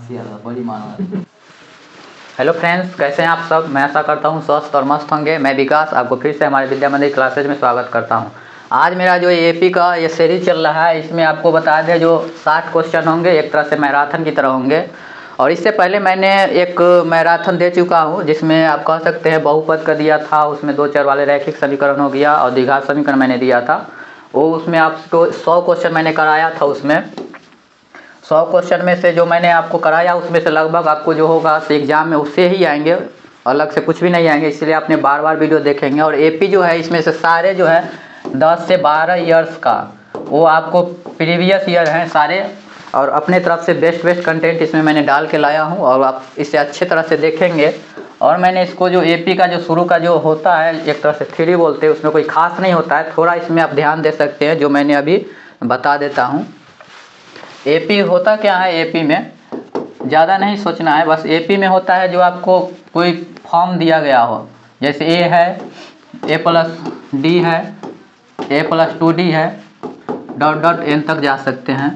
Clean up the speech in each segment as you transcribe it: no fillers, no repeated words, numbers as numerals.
बड़ी मानो। Hello friends, कैसे हैं आप सब। मैं आशा करता हूं स्वस्थ और मस्त होंगे। मैं विकास आपको फिर से हमारे विद्या मंदिर क्लासेज में स्वागत करता हूं। आज मेरा जो एपी का ये सीरीज चल रहा है, इसमें आपको बता दें जो 60 क्वेश्चन होंगे, एक तरह से मैराथन की तरह होंगे। और इससे पहले मैंने एक मैराथन दे चुका हूँ, जिसमें आप कह सकते हैं बहुपद का दिया था, उसमें 2 चर वाले रैखिक समीकरण हो गया और द्विघात समीकरण मैंने दिया था। वो उसमें आपको 100 क्वेश्चन मैंने कराया था। उसमें 100 क्वेश्चन में से जो मैंने आपको कराया, उसमें से लगभग आपको जो होगा एग्जाम में उससे ही आएंगे, अलग से कुछ भी नहीं आएंगे। इसलिए आपने बार बार वीडियो देखेंगे। और एपी जो है, इसमें से सारे जो है 10 से 12 ईयर्स का वो आपको प्रीवियस ईयर हैं सारे, और अपने तरफ से बेस्ट कंटेंट इसमें मैंने डाल के लाया हूँ, और आप इसे अच्छे तरह से देखेंगे। और मैंने इसको जो एपी का जो शुरू का जो होता है, एक तरह से थ्योरी बोलते हैं, उसमें कोई खास नहीं होता है, थोड़ा इसमें आप ध्यान दे सकते हैं, जो मैंने अभी बता देता हूँ। एपी होता क्या है, एपी में ज़्यादा नहीं सोचना है। बस एपी में होता है जो आपको कोई फॉर्म दिया गया हो, जैसे ए है, ए प्लस डी है, ए प्लस 2d है, डॉट डॉट एन तक जा सकते हैं।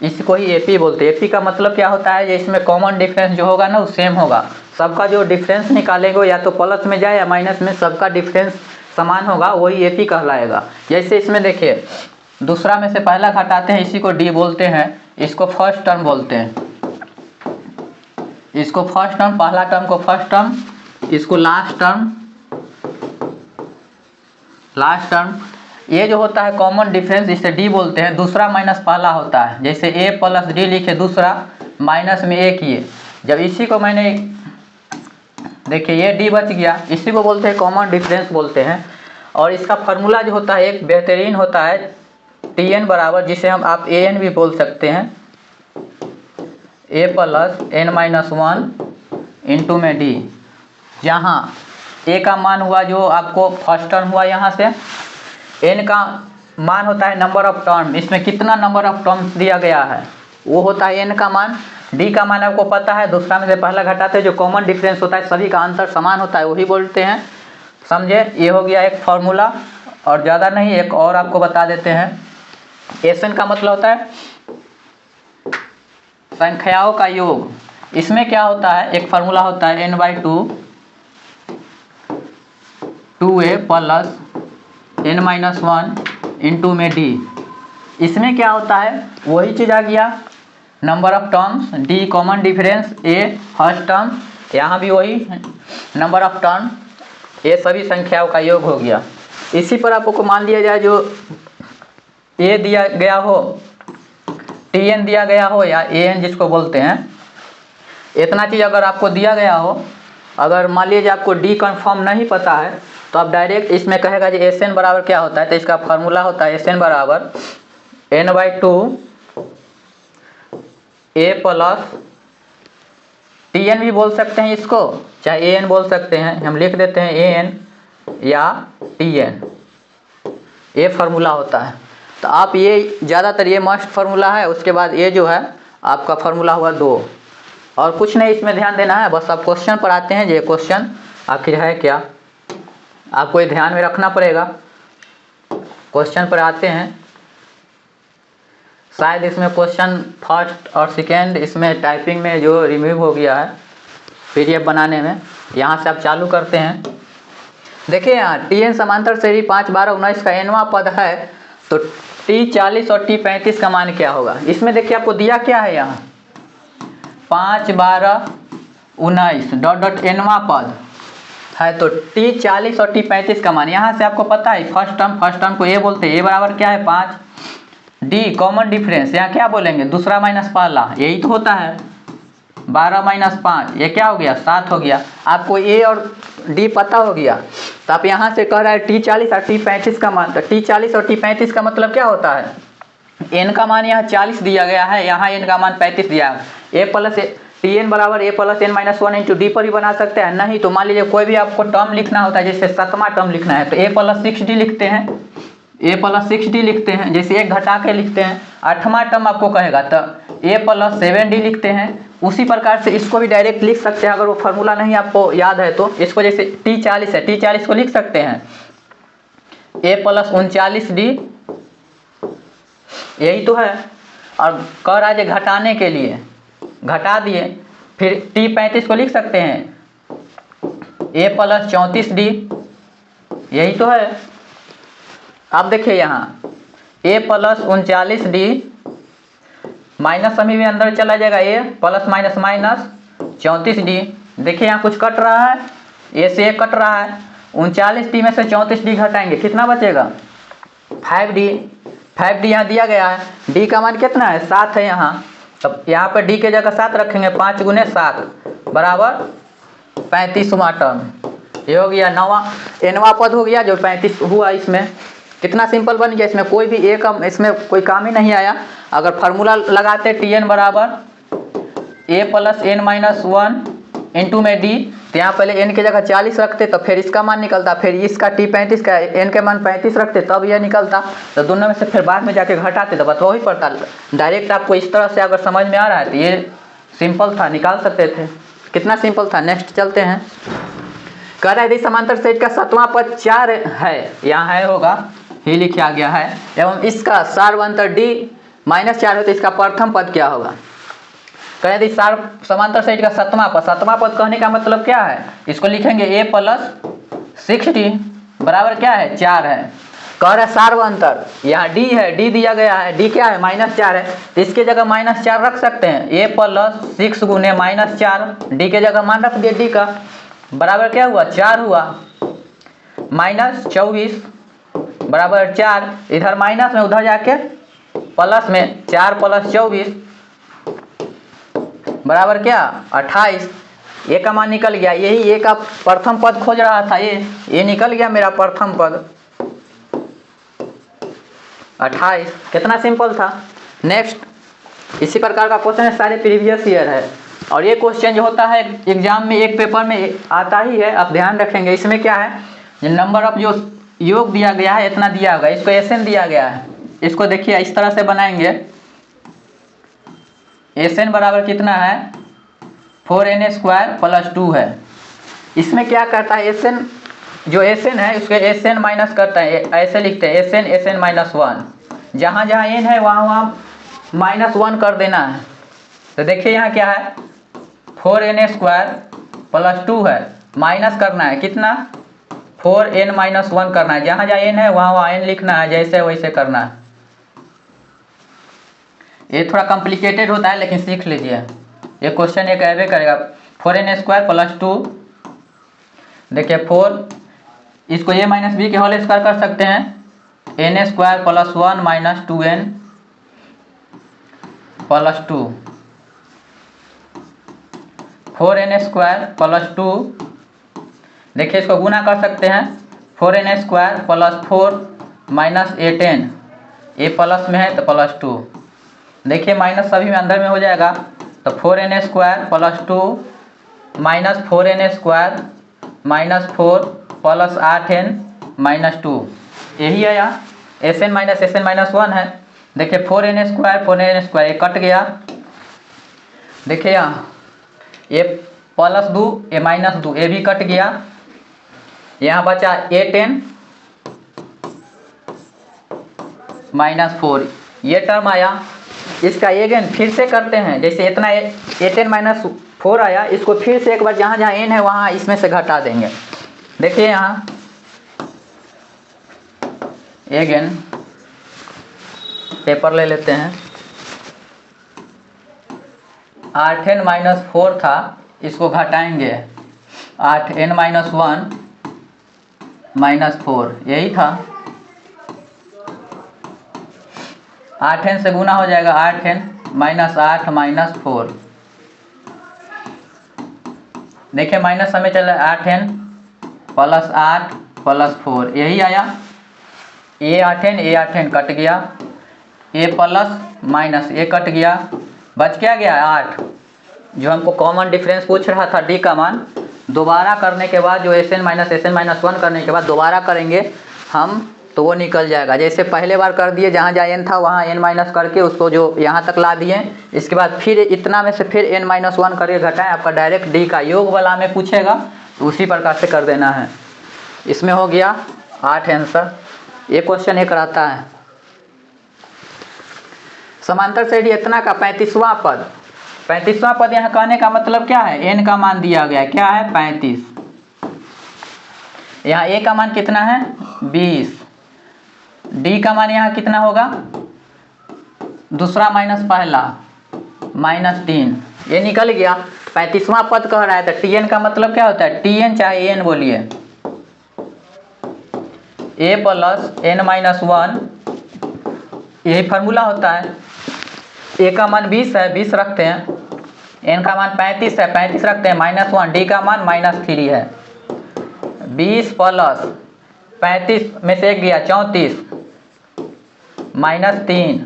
इसको ही एपी बोलते हैं। एपी का मतलब क्या होता है, इसमें कॉमन डिफरेंस जो होगा ना वो सेम होगा। सबका जो डिफरेंस निकालेंगे या तो प्लस में जाए या माइनस में, सबका डिफरेंस समान होगा, वही एपी कहलाएगा। जैसे इसमें देखिए, दूसरा में से पहला घटाते हैं, इसी को डी बोलते हैं, इसको फर्स्ट टर्म बोलते हैं। इसको फर्स्ट टर्म, पहला टर्म को फर्स्ट टर्म, इसको लास्ट टर्म। ये जो होता है कॉमन डिफरेंस, इसे डी बोलते हैं। दूसरा माइनस पहला होता है, जैसे ए प्लस डी लिखे, दूसरा माइनस में ए किए। जब इसी को मैंने देखिए ये डी बच गया, इसी को बोलते हैं कॉमन डिफरेंस बोलते हैं। और इसका फार्मूला जो होता है एक बेहतरीन होता है, टी एन बराबर, जिसे हम आप ए एन भी बोल सकते हैं, ए प्लस एन माइनस 1 इंटू में डी। जहाँ ए का मान हुआ जो आपको फर्स्ट टर्म हुआ, यहाँ से एन का मान होता है नंबर ऑफ टर्म, इसमें कितना नंबर ऑफ टर्म्स दिया गया है वो होता है एन का मान। डी का मान आपको पता है, दूसरा में से पहला घटाते हैं, जो कॉमन डिफरेंस होता है, सभी का आंसर समान होता है, वही बोलते हैं। समझे, ये हो गया एक फार्मूला। और ज़्यादा नहीं, एक और आपको बता देते हैं। एन का मतलब होता है संख्याओं का योग। इसमें क्या होता है, एक फार्मूला होता है n/2 2a plus n-1 into में डी। इसमें क्या होता है, वही चीज़ आ गया, number of terms, D common difference, A first term, यहाँ भी वही नंबर ऑफ टर्म, ये सभी संख्याओं का योग हो गया। इसी पर आपको मान लिया जाए, जो ए दिया गया हो, टी एन दिया गया हो, या ए एन जिसको बोलते हैं, इतना चीज़ अगर आपको दिया गया हो, अगर मान लीजिए आपको डी कन्फर्म नहीं पता है, तो आप डायरेक्ट इसमें कहेगा कि एस एन बराबर क्या होता है, तो इसका फार्मूला होता है एस एन बराबर n/2 ए प्लस टी एन भी बोल सकते हैं इसको, चाहे ए एन बोल सकते हैं, हम लिख देते हैं ए एन या टी एन। ये फार्मूला होता है। तो आप ये ज़्यादातर ये मस्ट फार्मूला है। उसके बाद ये जो है आपका फार्मूला हुआ 2, और कुछ नहीं इसमें ध्यान देना है। बस आप क्वेश्चन पर आते हैं, ये क्वेश्चन आखिर है क्या, आपको ये ध्यान में रखना पड़ेगा। क्वेश्चन पर आते हैं, शायद इसमें क्वेश्चन फर्स्ट और सेकेंड इसमें टाइपिंग में जो रिमूव हो गया है PDF बनाने में, यहाँ से आप चालू करते हैं। देखिए यहाँ टी एन समांतर श्रेणी 5, 12, 19 का nवां पद है, तो टी 40 और टी 35 का मान क्या होगा। इसमें देखिए आपको दिया क्या है, यहाँ 5, 12, 19 डॉट डॉट nवां पद है, तो टी 40 और टी 35 का मान यहाँ से आपको पता है। फर्स्ट टर्म को ए बोलते हैं, ए बराबर क्या है 5, डी कॉमन डिफरेंस, यहाँ क्या बोलेंगे, दूसरा माइनस पहला, यही तो होता है 12 माइनस 5, ये क्या हो गया 7 हो गया। आपको ए और डी पता हो गया, तो आप यहाँ से कह रहा है टी 40 और टी 35 का मान। तो टी 40 और टी 35 का मतलब क्या होता है, एन का मान यहाँ 40 दिया गया है, यहाँ एन का मान 35 दिया है। ए प्लस टी एन बराबर ए प्लस n-1 इंटू डी पर भी बना सकते हैं। नहीं तो मान लीजिए कोई भी आपको टर्म लिखना होता है, जैसे 7वां टर्म लिखना है, तो ए प्लस 6d लिखते हैं, ए प्लस 6d लिखते हैं, जैसे एक घटा के लिखते हैं। 8वां टर्म आपको कहेगा तो ए प्लस 7d लिखते हैं। उसी प्रकार से इसको भी डायरेक्ट लिख सकते हैं, अगर वो फार्मूला नहीं आपको याद है तो। इसको जैसे टी 40 है, टी 40 को लिख सकते हैं ए प्लस 39d, यही तो है। और कह रहा है घटाने के लिए, घटा दिए, फिर T35 को लिख सकते हैं A प्लस 34D, यही तो है। अब देखिए यहाँ A प्लस 39D माइनस अभी भी अंदर चला जाएगा, A plus minus minus 34D। देखिए यहाँ कुछ कट रहा है, A से A कट रहा है, 39D में से 34D घटाएंगे, कितना बचेगा 5D। 5D यहाँ दिया गया है, D का मान कितना है 7 है यहाँ, तब यहाँ पर D के जगह 7 रखेंगे, 5 गुने 7 बराबर 35वां टर्म। ये हो गया nवां पद हो गया जो 35 हुआ। इसमें कितना सिंपल बन गया, इसमें कोई भी ए का इसमें कोई काम ही नहीं आया। अगर फार्मूला लगाते Tn बराबर A plus n minus 1 into में D, तो यहाँ पहले n के जगह 40 रखते तो फिर इसका मान निकलता, फिर इसका T35 का n के मान 35 रखते तब यह निकलता, तो दोनों में से फिर बाद में जाके घटाते तो बतवा ही पड़ता। डायरेक्ट आपको इस तरह से अगर समझ में आ रहा है तो ये सिंपल था, निकाल सकते थे, कितना सिंपल था। नेक्स्ट चलते हैं। कह रहा है यदि समांतर सेट का 7वां पद 4 है, यहाँ है होगा ही लिखा गया है, एवं इसका सार्वंतर D माइनस 4 है तो इसका प्रथम पद क्या होगा। कह रहे यदि समांतर सेट का 7वां पद कहने का मतलब क्या है, इसको लिखेंगे A प्लस 6D बराबर क्या है 4 है। कह रहा है सार्वंतर, यहाँ D है, D दिया गया है, D क्या है -4 है, तो इसके जगह -4 रख सकते हैं, A प्लस 6 गुने -4, D के जगह मान रख दिए D का, बराबर क्या हुआ 4 हुआ, -24 बराबर 4, इधर माइनस में उधर जाके प्लस में 4 प्लस 24 बराबर क्या 28। ए का मान निकल गया, यही ए का प्रथम पद खोज रहा था, ये निकल गया मेरा प्रथम पद 28। कितना सिंपल था। नेक्स्ट इसी प्रकार का क्वेश्चन है, सारे प्रीवियस ईयर है, और ये क्वेश्चन जो होता है एग्जाम में एक पेपर में आता ही है, आप ध्यान रखेंगे। इसमें क्या है नंबर ऑफ जो योग दिया गया है इतना दिया होगा, इसको Sn दिया गया है, इसको देखिए इस तरह से बनाएंगे, Sn बराबर कितना है 4n² प्लस 2 है। इसमें क्या करता है Sn, जो Sn है उसके Sn माइनस करता है, ऐसे लिखते हैं Sn माइनस 1, जहाँ जहाँ n है वहाँ वहाँ -1 कर देना है। तो देखिए यहाँ क्या है 4n² प्लस 2 है, माइनस करना है कितना 4n माइनस 1 करना है, जहाँ जहाँ n है वहाँ वहाँ n लिखना है, जैसे वैसे करना है। ये थोड़ा कॉम्प्लिकेटेड होता है लेकिन सीख लीजिए, ये क्वेश्चन एक ऐसे करेगा 4n² प्लस 2, देखिए 4, इसको a माइनस बी के होल स्क्वायर कर सकते हैं, n² plus 1 minus 2n plus 2, 4n² plus 2, देखिए इसको गुना कर सकते हैं 4n² प्लस 4 माइनस 8n, ए प्लस में है तो प्लस 2, देखिए माइनस सभी में अंदर में हो जाएगा, तो 4n² plus 2 minus 4n² minus 4 plus 8n minus 2, यही है यहाँ Sn माइनस 1 है। देखिए 4n² ये कट गया, देखिए यहाँ ये प्लस 2 ये माइनस 2 ये भी कट गया, यहाँ बचा 8n माइनस 4, ये टर्म आया। इसका अगेन फिर से करते हैं, जैसे इतना 8n माइनस 4 आया, इसको फिर से एक बार जहाँ जहाँ n है वहाँ इसमें से घटा देंगे। देखिए यहाँ अगेन पेपर ले लेते हैं, 8n माइनस 4 था, इसको घटाएंगे 8n माइनस 1 माइनस 4, यही था, 8n से गुना हो जाएगा 8n माइनस 8 माइनस 4, देखिए माइनस हमें चला 8n प्लस 8 प्लस 4, यही आया, ये 8n कट गया, ए प्लस माइनस ए कट गया, बच क्या गया 8, जो हमको कॉमन डिफरेंस पूछ रहा था D का मान, दोबारा करने के बाद जो Sn माइनस 1 करने के बाद दोबारा करेंगे हम तो वो निकल जाएगा। जैसे पहले बार कर दिए, जहाँ जहाँ n था वहाँ n माइनस करके उसको जो यहाँ तक ला दिए, इसके बाद फिर इतना में से फिर n माइनस 1 करके घटाएं, आपका डायरेक्ट D का योग वाला में पूछेगा तो उसी प्रकार से कर देना है। इसमें हो गया 8 आंसर, ये क्वेश्चन एक रहता है। समांतर सेट इतना का 35वां पद, 35वां पद यहाँ कहने का मतलब क्या है, n का मान दिया गया क्या है 35। यहाँ a का मान कितना है 20, d का मान यहाँ कितना होगा, दूसरा माइनस पहला -3, ये निकल गया। 35वां पद कह रहा है तो tn का मतलब क्या होता है, tn चाहे n बोलिए, a प्लस n-1, यही फार्मूला होता है। a का मान 20 है, 20 रखते हैं, n का मान 35 है, 35 रखते हैं, -1, d का मान -3 है। 20 प्लस 35 में से 1 गया 34 -3,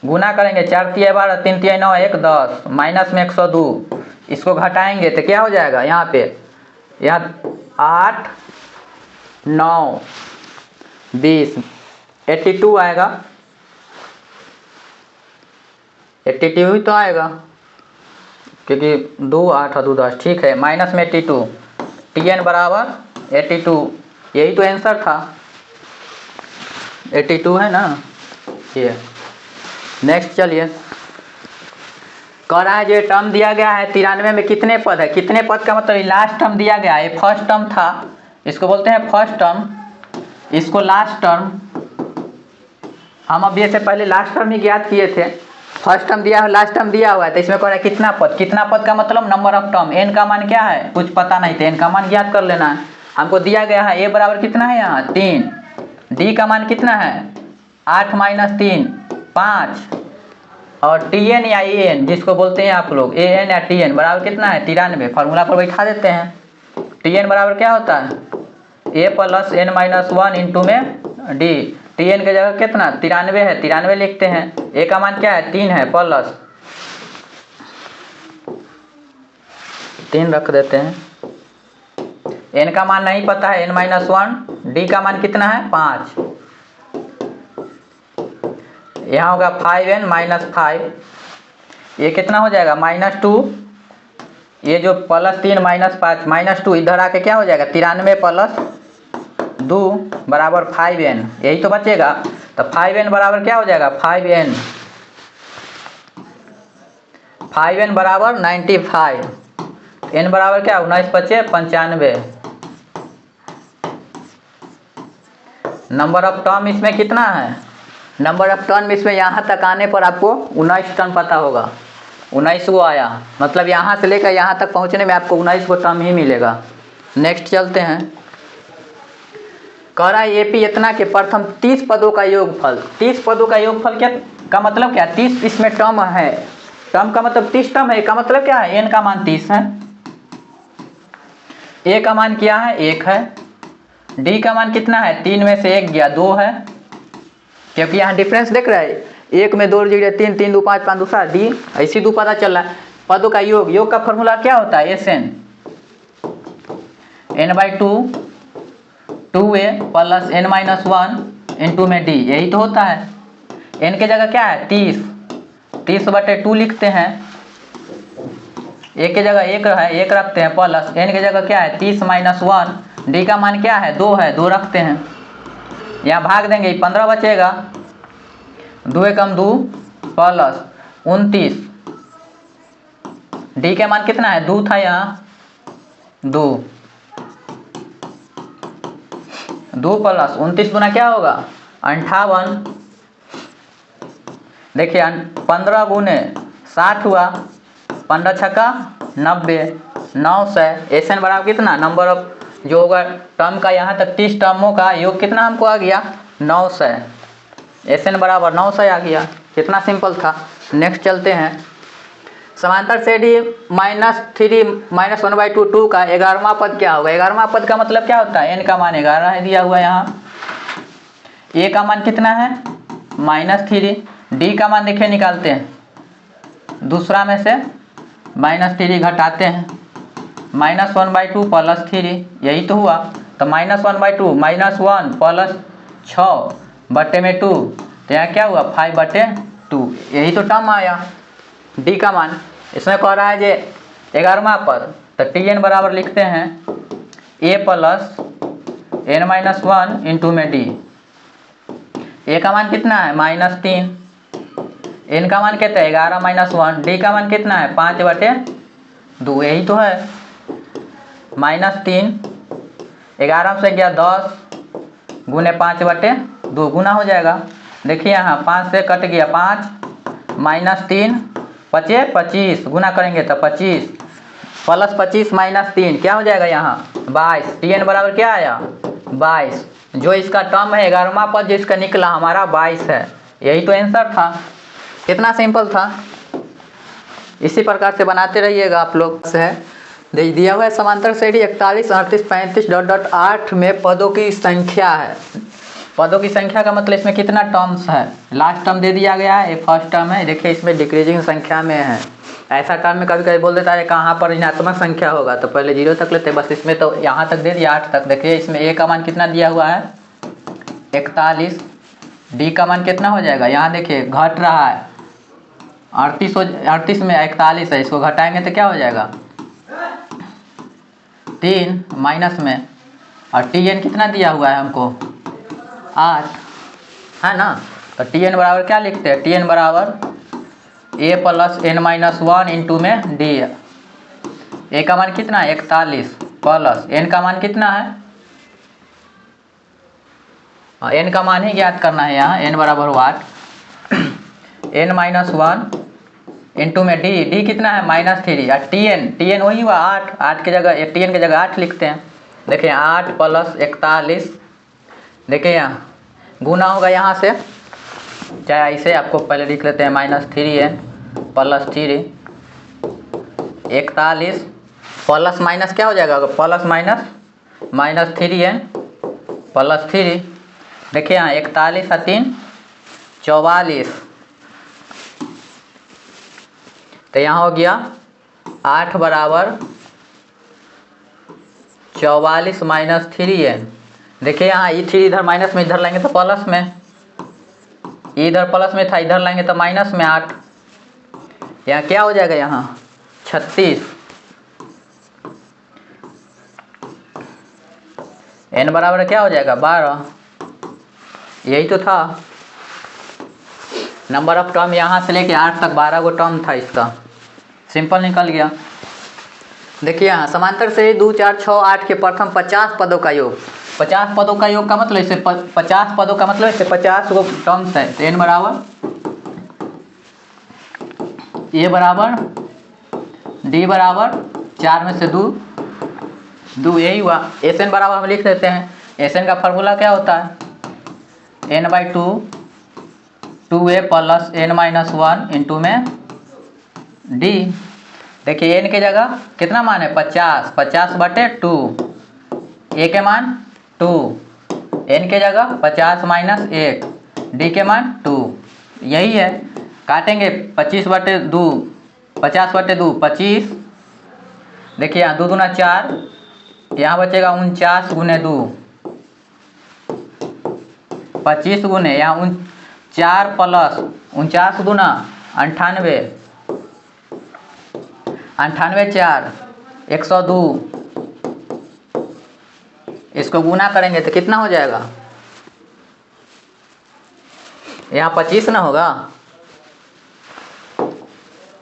गुना करेंगे 4 तिया 12, 3 तिया 9, 1 10, माइनस में 102, इसको घटाएंगे तो क्या हो जाएगा, यहाँ पे यहाँ 8 9 20 82 आएगा, 82 ही तो आएगा क्योंकि 2 8 और 2 10, ठीक है, माइनस में 82, tn बराबर 82, यही तो आंसर था, 82 है ना ये। नेक्स्ट चलिए, कह रहा है जो टर्म दिया गया है 93 में कितने पद है, कितने पद का मतलब लास्ट टर्म दिया गया है, ये फर्स्ट टर्म था, इसको बोलते हैं फर्स्ट टर्म, इसको लास्ट टर्म, हम अभी से पहले लास्ट टर्म ही ज्ञात किए थे, फर्स्ट टर्म दिया है लास्ट टर्म दिया हुआ है, तो इसमें कह रहा है कितना पद, कितना पद का मतलब नंबर ऑफ टर्म, n का मान क्या है कुछ पता नहीं, तो n का मान ज्ञात कर लेना है। हमको दिया गया है a बराबर कितना है यहाँ 3, d का मान कितना है 8 - 3 5, और tn या an जिसको बोलते हैं आप लोग an या tn बराबर कितना है 93, फार्मूला पर बैठा देते हैं। tn बराबर क्या होता है a प्लस n-1 इंटू में d, tn की जगह कितना 93 है, 93 लिखते हैं, a का मान क्या है 3 है, प्लस 3 रख देते हैं, n का मान नहीं पता है n-1, d का मान कितना है 5, यहाँ होगा 5n - 5, ये कितना हो जाएगा -2, ये जो +3 -5 -2 इधर आके क्या हो जाएगा 93 प्लस 2 बराबर 5n, यही तो बचेगा, तो 5n बराबर क्या हो जाएगा 5n बराबर 95, n बराबर क्या 19 बचे 95, नंबर ऑफ टर्म इसमें कितना है, नंबर ऑफ टर्म इसमें यहाँ तक आने पर आपको 19 टर्म पता होगा, 19 को आया, मतलब यहाँ से लेकर यहाँ तक पहुँचने में आपको 19 को टर्म ही मिलेगा। नेक्स्ट चलते हैं, कह रहा है एपी इतना के प्रथम 30 पदों का योगफल, 30 पदों का योगफल क्या का मतलब क्या, 30 इसमें टर्म है, टर्म का मतलब 30 टर्म है, का मतलब क्या है n का मान 30 है, a का मान क्या है 1 है, d का मान कितना है 3 में से 1 गया 2 है, क्योंकि यहाँ डिफरेंस देख रहा है 1 में 2 जीरो 3 3 2 5 5 दूसरा d, ऐसी 2 पता चल रहा है। पदों का योग, योग का फॉर्मूला क्या होता है Sn, n/2 2a plus n-1 into में d, यही तो होता है। n के जगह क्या है 30, 30/2 लिखते हैं, a के जगह 1 है 1 रखते हैं, प्लस n के जगह क्या है 30 - 1, d का मान क्या है 2 है 2 रखते हैं, यहाँ भाग देंगे 15 बचेगा, 2 एकम 2 प्लस 29, d के मान कितना है 2 था यहाँ 2 प्लस 29 गुना क्या होगा 58, देखिए 15 गुने 60 हुआ, 15 छक्का 90, 900, Sn बराबर कितना नंबर ऑफ जो होगा टर्म का, यहाँ तक 30 टर्मों का योग कितना हमको आ गया 900, Sn बराबर 900 आ गया, कितना सिंपल था। नेक्स्ट चलते हैं, समांतर से डी -3 -1/2 2 का 11वां पद क्या होगा, 11वां पद का मतलब क्या होता है n का मान 11 है दिया हुआ यहाँ, a का मान कितना है -3, d का मान देखिए निकालते हैं, दूसरा में से -3 घटाते हैं, -1/2 प्लस 3, यही तो हुआ, तो -1/2 -1 प्लस 6/2, तो यहाँ क्या हुआ 5/2, यही तो टर्म आया d का मान। इसमें कह रहा है जे 11वां पद, तो tn बराबर लिखते हैं a प्लस n-1 इंटू में d, a का मान कितना है -3, एन का मान कितना है 11 माइनस 1, डी का मान कितना है 5/2, यही तो है। -3, 11 से गया 10 गुने 5/2 गुना हो जाएगा। देखिए यहाँ 5 से कट गया 5 -3 बचे 25 गुना करेंगे तो 25 प्लस 25 -3 क्या हो जाएगा यहाँ 22। Tn बराबर क्या आया 22। जो इसका टर्म है 11वां पद जिसका निकला हमारा 22 है। यही तो आंसर था। कितना सिंपल था। इसी प्रकार से बनाते रहिएगा आप लोग। से है दिया हुआ है समांतर श्रेणी 41 38 35 .8 में पदों की संख्या है। पदों की संख्या का मतलब इसमें कितना टर्म्स है। लास्ट टर्म दे दिया गया है, ये फर्स्ट टर्म है। देखिए इसमें डिक्रीजिंग संख्या में है। ऐसा टर्म में कभी कभी बोल देता है कहाँ पर ऋणात्मक संख्या होगा तो पहले 0 तक लेते, बस इसमें तो यहाँ तक दे दिया 8 तक। देखिए इसमें ए का मान कितना दिया हुआ है 41, डी का मान कितना हो जाएगा यहाँ देखिए घट रहा है 38 में 41 है, इसको घटाएंगे तो क्या हो जाएगा 3 माइनस में, और Tn कितना दिया हुआ है हमको 8 है ना। तो Tn बराबर क्या लिखते हैं Tn बराबर a + n-1 इंटू में डी। ए का मान कितना है 41 प्लस n का मान कितना है, n का मान ही ज्ञात करना है यहाँ। n बराबर 8 n-1 इंटू में डी कितना है -3 और Tn वही हुआ 8 की जगह Tn की जगह 8 लिखते हैं। देखिए 8 + 41 देखिए यहाँ गुना होगा यहाँ से, चाहे ऐसे आपको पहले लिख लेते हैं -3n + 3 41 प्लस माइनस क्या हो जाएगा प्लस माइनस -3n + 3। देखिए यहाँ 41 और 3 44, तो यहाँ हो गया 8 बराबर 44 -3n। देखिए यहाँ ये 3 इधर माइनस में, इधर लेंगे तो प्लस में, इधर प्लस में था इधर लेंगे तो माइनस में 8। यहाँ क्या हो जाएगा यहाँ 36। n बराबर क्या हो जाएगा 12। यही तो था नंबर ऑफ टर्म, यहाँ से लेके 8 तक 12 गो टर्म था इसका। सिंपल निकल गया। देखिए यहाँ समांतर से 2 4 6 8 के प्रथम 50 पदों का योग। 50 पदों का योग का मतलब इसे 50 पदों का मतलब इसे 50 गो टर्म्स है। तो n बराबर a बराबर d बराबर 4 में से 2 यही हुआ। Sn बराबर हम लिख देते हैं। Sn का फार्मूला क्या होता है n/2 2a + n-1 इंटू में d। देखिए n के जगह कितना मान है 50, 50/2, a के मान 2, n के जगह 50 - 1, d के मान 2। यही है, काटेंगे 25/2 50/2 25। देखिए यहाँ 2 दूना 4, यहाँ बचेगा 49 गुने 2 25 गुने यहाँ 4 प्लस 49 दूना 98, 98 4 102। इसको गुना करेंगे तो कितना हो जाएगा यहाँ 25 ना होगा,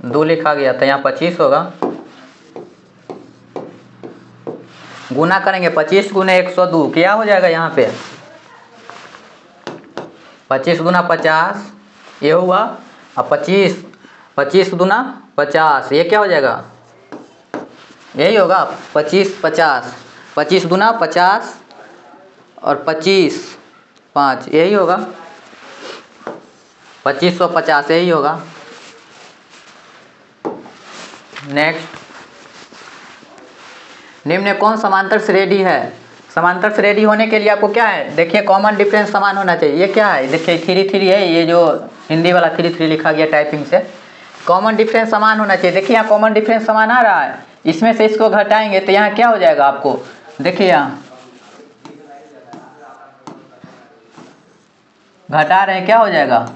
2 लिखा गया था यहाँ 25 होगा। गुना करेंगे 25 गुने 102 क्या हो जाएगा यहाँ पे 25 दूना 50 ये हुआ, और 25 दूना 50 ये क्या हो जाएगा यही होगा 25 50, 25 दूना 50 और 25 5 यही होगा 2550 यही होगा। नेक्स्ट, निम्न कौन समांतर श्रेणी है। समांतर श्रेणी होने के लिए आपको क्या है देखिए कॉमन डिफरेंस समान होना चाहिए। ये क्या है देखिए 3 3 है, ये जो हिंदी वाला 3 3 लिखा गया टाइपिंग से। कॉमन डिफरेंस समान होना चाहिए। देखिए यहाँ कॉमन डिफरेंस समान आ रहा है, इसमें से इसको घटाएंगे तो यहाँ क्या हो जाएगा आपको देखिए यहाँ घटा रहे हैं क्या हो जाएगा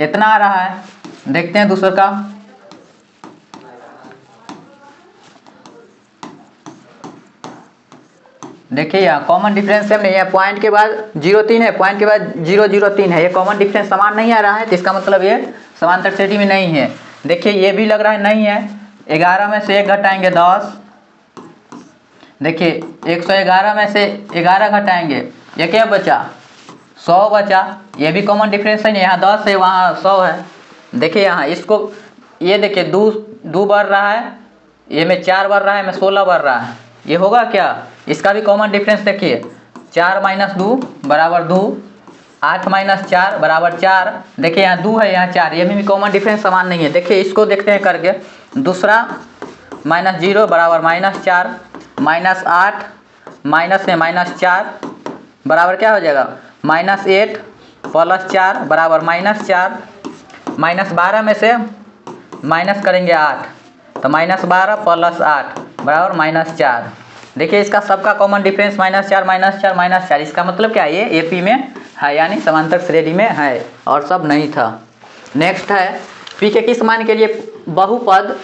इतना आ रहा है। देखते हैं दूसरे का। देखिए यहाँ कॉमन डिफरेंस सेम नहीं है, पॉइंट के बाद 0 3 है, पॉइंट के बाद 0 0 3 है। ये कॉमन डिफरेंस समान नहीं आ रहा है तो इसका मतलब ये समांतर श्रेणी में नहीं है। देखिए ये भी लग रहा है नहीं है। 11 में से 1 घटाएंगे 10। देखिए 111 में से 11 घटाएंगे, ये क्या बचा? 100 बचा। ये भी कॉमन डिफरेंस है नहीं, यहाँ 10 है वहाँ 100 है। देखिए यहाँ इसको, ये देखिए 2 बढ़ रहा है, ये में 4 बढ़ रहा है, में 16 बढ़ रहा है, ये होगा क्या? इसका भी कॉमन डिफरेंस देखिए, 4 - 2 बराबर 2, 8 - 4 बराबर 4। देखिए यहाँ 2 है, यहाँ 4, ये भी कॉमन डिफरेंस समान नहीं है। देखिए इसको देखते हैं करके। दूसरा -0 बराबर -4, -8 माइनस में -4 बराबर क्या हो जाएगा? -8 + 4 बराबर -4। -12 में से माइनस करेंगे 8, तो -12 + 8 बराबर -4। देखिए इसका सबका कॉमन डिफरेंस -4 -4 -4। इसका मतलब क्या है? ये एपी में है, यानी समांतर श्रेणी में है, और सब नहीं था। नेक्स्ट है पी के किस मान के लिए बहुपद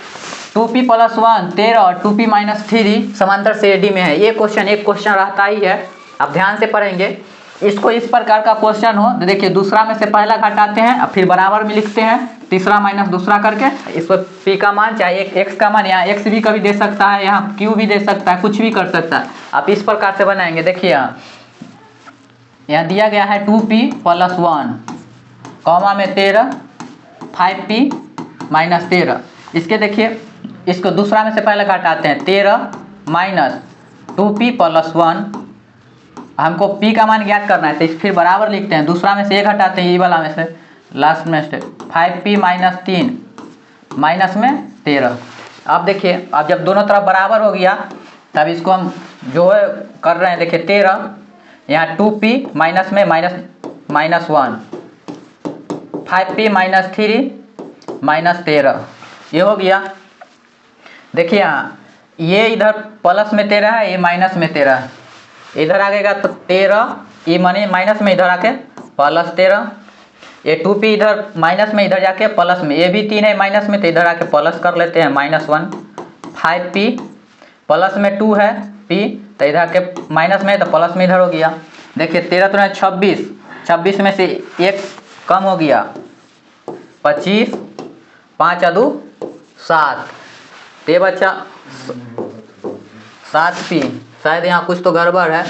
2p + 1 13 और 2p - 3 समांतर श्रेणी में है। ये क्वेश्चन एक क्वेश्चन रहता ही है, आप ध्यान से पढ़ेंगे। इसको इस प्रकार का क्वेश्चन हो तो देखिए दूसरा में से पहला घटाते हैं और फिर बराबर में लिखते हैं, तीसरा माइनस दूसरा करके। इस पर p का मान चाहे x का मान, यहाँ x भी कभी दे सकता है, यहाँ q भी दे सकता है, कुछ भी कर सकता है। आप इस प्रकार से बनाएंगे। देखिए यहाँ दिया गया है 2p + 1 कॉमा में 13 5p - 13। इसके देखिए इसको दूसरा में से पहले घटाते हैं, 13 - 2p + 1। हमको p का मान ज्ञात करना है, तो फिर बराबर लिखते हैं, दूसरा में से 1 घटाते हैं, ये वाला में से लास्ट में से 5p - 3 माइनस में 13। अब देखिए अब जब दोनों तरफ बराबर हो गया तब इसको हम जो है कर रहे हैं। देखिए 13, यहाँ 2p माइनस में -1, 5p - 3 -13, ये हो गया। देखिए यहाँ ये इधर प्लस में 13 है, ये माइनस में 13 है, इधर आएगा तो 13, ये माने माइनस में इधर आके +13, ये 2p इधर माइनस में इधर जाके प्लस में, ये भी 3 है माइनस में तो इधर आके प्लस कर लेते हैं -1, 5p प्लस में 2 है p तो इधर आके माइनस में तो प्लस में इधर हो गया। देखिए 13 तो 26, 26 में से 1 कम हो गया 25, 5 × 2 7, ते बचा 7p। शायद यहाँ कुछ तो गड़बड़ है।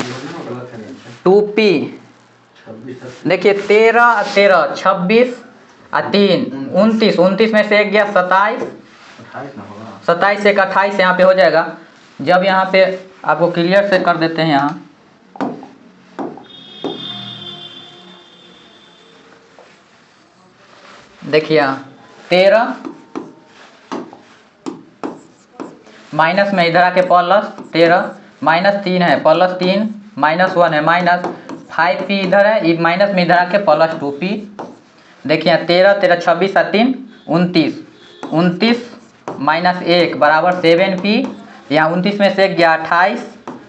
2p देखिए 13 13 26 और 3 29, 29 में से 1 गया 27, 27 1 28 यहाँ पे हो जाएगा। जब यहाँ पे आपको क्लियर से कर देते हैं, यहाँ देखिए 13 माइनस में इधर आके +13 -3 है +3 -1 है -5p इधर है, ये माइनस में इधर आके +2p। देखिए 13 13 26 और 3 29, 29 - 1 बराबर 7p। यहाँ 29 में से 1 गया 28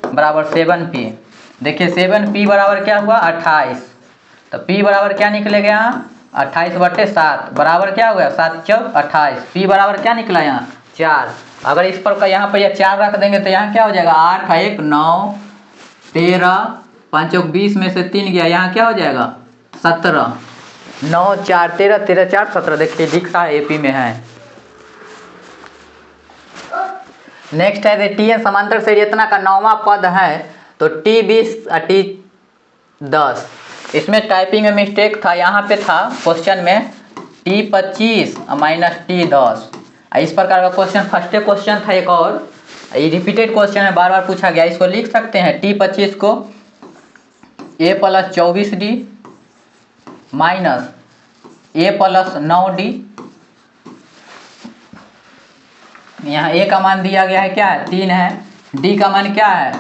बराबर 7p। देखिए 7p बराबर क्या हुआ? 28। तो p बराबर क्या निकलेगा? यहाँ 28/7 बराबर क्या हुआ? 7 × 4 = 28। p बराबर क्या निकला? यहाँ 4। अगर इस पर का यहाँ पर 4 रख देंगे तो यहाँ क्या हो जाएगा? 8 1 9 13 5 20 में से 3 गया, यहाँ क्या हो जाएगा? 17। 9 4 13 13 4 17। देखिए दिख रहा है एपी में है। नेक्स्ट है टी समांतर श्रेणी इतना का 9वां पद है, तो T20 और T10। इसमें टाइपिंग में मिस्टेक था, यहाँ पे था क्वेश्चन में T25 - T10। इस प्रकार का क्वेश्चन फर्स्ट क्वेश्चन था एक, और ये रिपीटेड क्वेश्चन है, बार बार पूछा गया। इसको लिख सकते हैं T25 को a + 24d - a + 9d। यहाँ a का मान दिया गया है क्या है? 3 है। d का मान क्या है?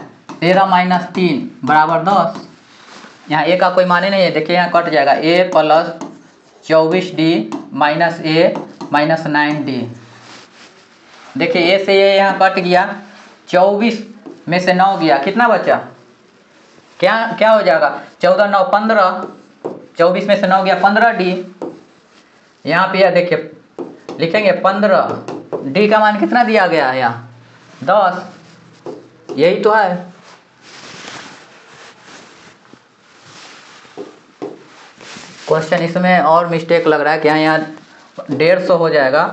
13 - 3 बराबर 10। यहाँ a का कोई माने नहीं है। देखिए यहाँ कट जाएगा, a + 24d - a - 9d। देखिए a से a यहाँ कट गया, 24 में से 9 गया, कितना बचा? क्या हो जाएगा? 14 9 15, 24 में से 9 गया 15d। यहाँ पे देखिए लिखेंगे 15, d का मान कितना दिया गया है? यहाँ 10, यही तो है। क्वेश्चन इसमें और मिस्टेक लग रहा है कि यहाँ 150 हो जाएगा।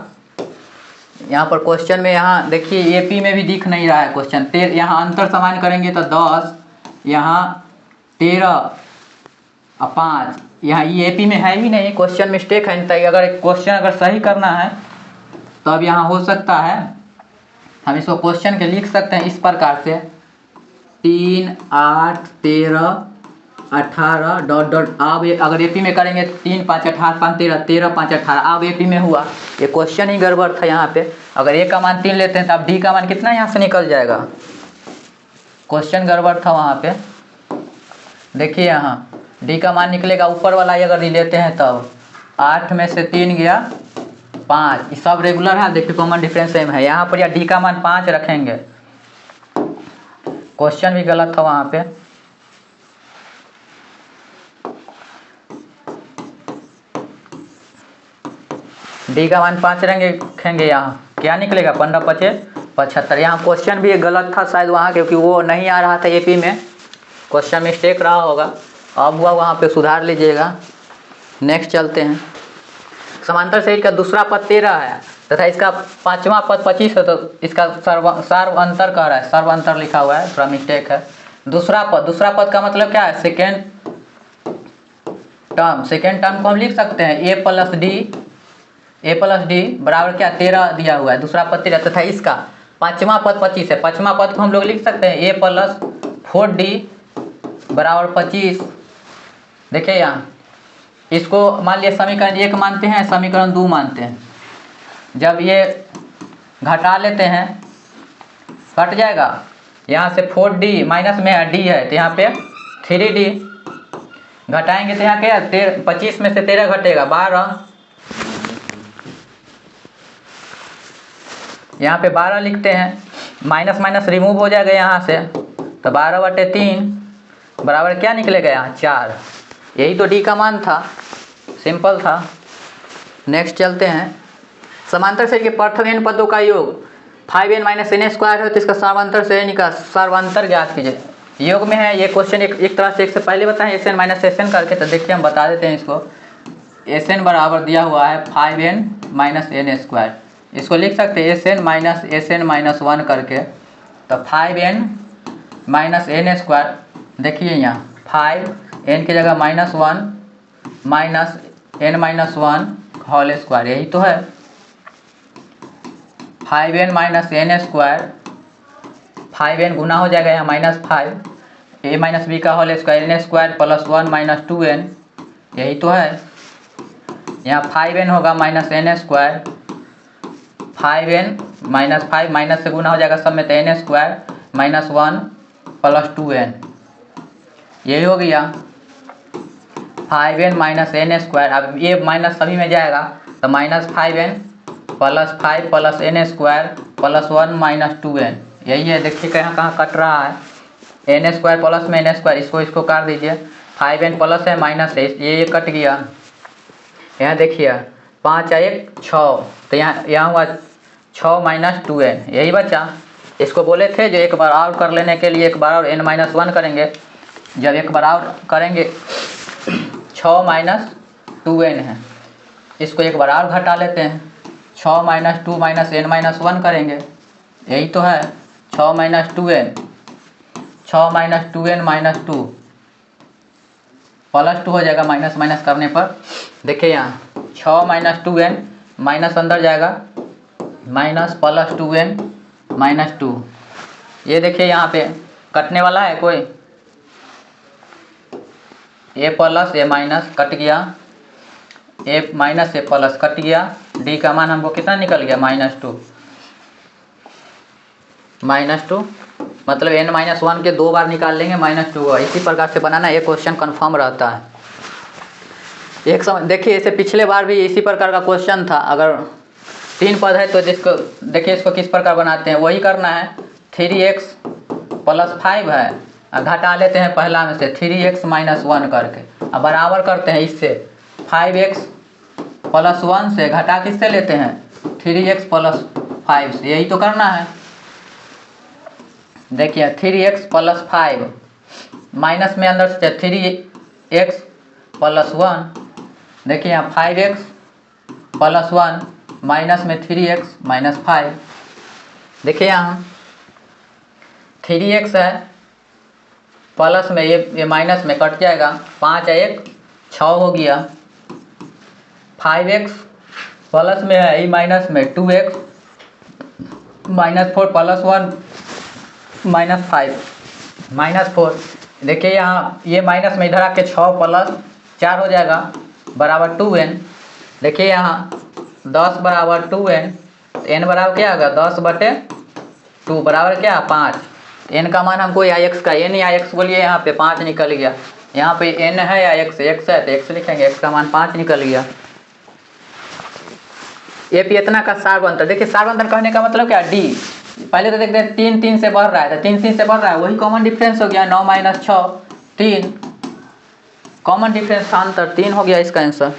यहाँ पर क्वेश्चन में, यहाँ देखिए एपी में भी दिख नहीं रहा है क्वेश्चन। यहाँ अंतर समान करेंगे तो 10, यहाँ 13 और 5, यहाँ ये एपी में है ही नहीं, क्वेश्चन मिस्टेक है। तो अगर क्वेश्चन अगर सही करना है तो अब यहाँ हो सकता है हम इसको क्वेश्चन के लिख सकते हैं इस प्रकार से 3, 8, 13, 18 डॉट डॉट। अब अगर एपी में करेंगे 3, 5, 18, 5, 13, 13, 5, 18, अब एपी में हुआ। ये क्वेश्चन ही गड़बड़ था यहाँ पे। अगर ए का मान 3 लेते हैं तो अब डी का मान कितना यहाँ से निकल जाएगा, क्वेश्चन गड़बड़ था वहाँ पे। देखिए यहाँ डी का मान निकलेगा ऊपर वाला अगर लेते हैं तब 8 में से 3 गया 5, ये सब रेगुलर है। देखिए कॉमन डिफरेंस सेम है यहाँ पर, या डी का मान 5 रखेंगे, क्वेश्चन भी गलत था वहाँ पे। डी का मान 5 रखेंगे, यहाँ क्या निकलेगा 15, 25, 75। यहाँ क्वेश्चन भी गलत था शायद वहाँ, क्योंकि वो नहीं आ रहा था एपी में, क्वेश्चन मिस्टेक रहा होगा। अब हुआ वहाँ पे सुधार लीजिएगा। नेक्स्ट चलते हैं। समांतर शरीर का दूसरा पद 13 है तथा इसका पांचवा पद 25 है, तो इसका सर्व अंतर कह रहा है, सर्व अंतर लिखा हुआ है, थोड़ा मिस्टेक है। दूसरा पद का मतलब क्या है, सेकेंड टर्म को हम लिख सकते हैं ए प्लस डी बराबर क्या 13 दिया हुआ है, दूसरा पद 13 तथा इसका पांचवा पद 25 है। पांचवा पद को हम लोग लिख सकते हैं ए प्लस 4D बराबर 25। देखिए यहाँ इसको मान लिया समीकरण 1 मानते हैं, समीकरण 2 मानते हैं। जब ये घटा लेते हैं कट जाएगा, यहाँ से 4D माइनस में D है तो यहाँ पे 3D घटाएंगे तो यहाँ क्या 25 में से 13 घटेगा 12, यहाँ पे 12 लिखते हैं, माइनस माइनस रिमूव हो जाएगा यहाँ से, तो 12/3 बराबर क्या निकलेगा यहाँ 4। यही तो डी का मान था, सिंपल था। नेक्स्ट चलते हैं। समांतर शरीर के प्रथम n पदों का योग 5n माइनस n स्क्वायर है, तो इसका सर्वांतर से n का सर्वांतर ज्ञात कीजिए। योग में है ये क्वेश्चन, एक तरह से एक से पहले बताएं SN माइनस SN करके, तो देखिए हम बता देते हैं इसको। SN बराबर दिया हुआ है 5n माइनस n स्क्वायर, इसको लिख सकते हैं SN माइनस SN माइनस 1 करके, तो 5n माइनस n स्क्वायर। देखिए यहाँ 5n की जगह -1 minus n minus 1 whole square, यही तो है 5n minus n square. 5n गुना हो जाएगा यहाँ -5, a माइनस b का whole square n square plus 1 minus 2n, यही तो है। यहाँ 5n होगा minus n square, 5n minus 5 minus से गुना हो जाएगा सब में, तो n square minus 1 plus 2n, यही हो गया 5n माइनस n स्क्वायर। अब ये माइनस सभी में जाएगा तो minus 5n plus 5 plus n square plus 1 minus 2n, यही है। देखिए कहाँ कहाँ कट रहा है, n स्क्वायर प्लस में n स्क्वायर, इसको काट दीजिए। 5n प्लस है माइनस है, ये कट गया। यहाँ देखिए 5 और 1 6, तो यहाँ हुआ 6 माइनस 2n, यही बचा। इसको बोले थे जो एक बार और कर लेने के लिए एक बार और n माइनस 1 करेंगे, जब एक बार और करेंगे 6 माइनस 2n है, इसको एक बार और घटा लेते हैं, 6 माइनस 2 माइनस n माइनस 1 करेंगे, यही तो है 6 minus 2n, 6 minus 2n minus 2 plus 2 हो जाएगा माइनस माइनस करने पर। देखिए यहाँ 6 माइनस 2n माइनस अंदर जाएगा, माइनस प्लस 2n माइनस 2, ये देखिए यहाँ पे कटने वाला है कोई, a plus a minus cut गया, a minus a plus cut गया, d का मान हमको कितना निकल गया -2 मतलब n माइनस 1 के 2 बार निकाल लेंगे -2। इसी प्रकार से बनाना, ये क्वेश्चन कंफर्म रहता है। एक समय देखिए इसे पिछले बार भी इसी प्रकार का क्वेश्चन था। अगर 3 पद है तो जिसको देखिए इसको किस प्रकार बनाते हैं, वही करना है। 3x प्लस 5 है, घटा लेते हैं पहला में से 3x माइनस 1 करके, अब बराबर करते हैं इससे 5x प्लस 1 से घटा किससे लेते हैं 3x प्लस 5 से, यही तो करना है। देखिए 3x प्लस 5 माइनस में अंदर से 3x प्लस 1, देखिए यहाँ 5x प्लस 1 माइनस में 3x माइनस 5। देखिए यहाँ 3x है प्लस में ये माइनस में कट जाएगा, 5 है 1 6 हो गया। 5x प्लस में है ये माइनस में 2x minus 4 plus 1 minus 5 minus 4। देखिए यहाँ ये माइनस में इधर आके 6 प्लस 4 हो जाएगा बराबर 2n। देखिए यहाँ 10 बराबर 2n, n बराबर क्या होगा 10/2 बराबर क्या 5। n का मान हमको या x का n या x बोलिए, यहाँ पे 5 निकल गया। यहाँ पे n है या x है तो x लिखेंगे, x का मान 5 निकल गया। ये भी इतना का सारबंधन। देखिए सारबंधन कहने का मतलब क्या d, पहले तो देखते हैं 3 3 से बढ़ रहा है, तो 3 3 से बढ़ रहा है वही कॉमन डिफरेंस हो गया। 9 माइनस 6 3, कॉमन डिफरेंस का अंतर 3 हो गया इसका आंसर।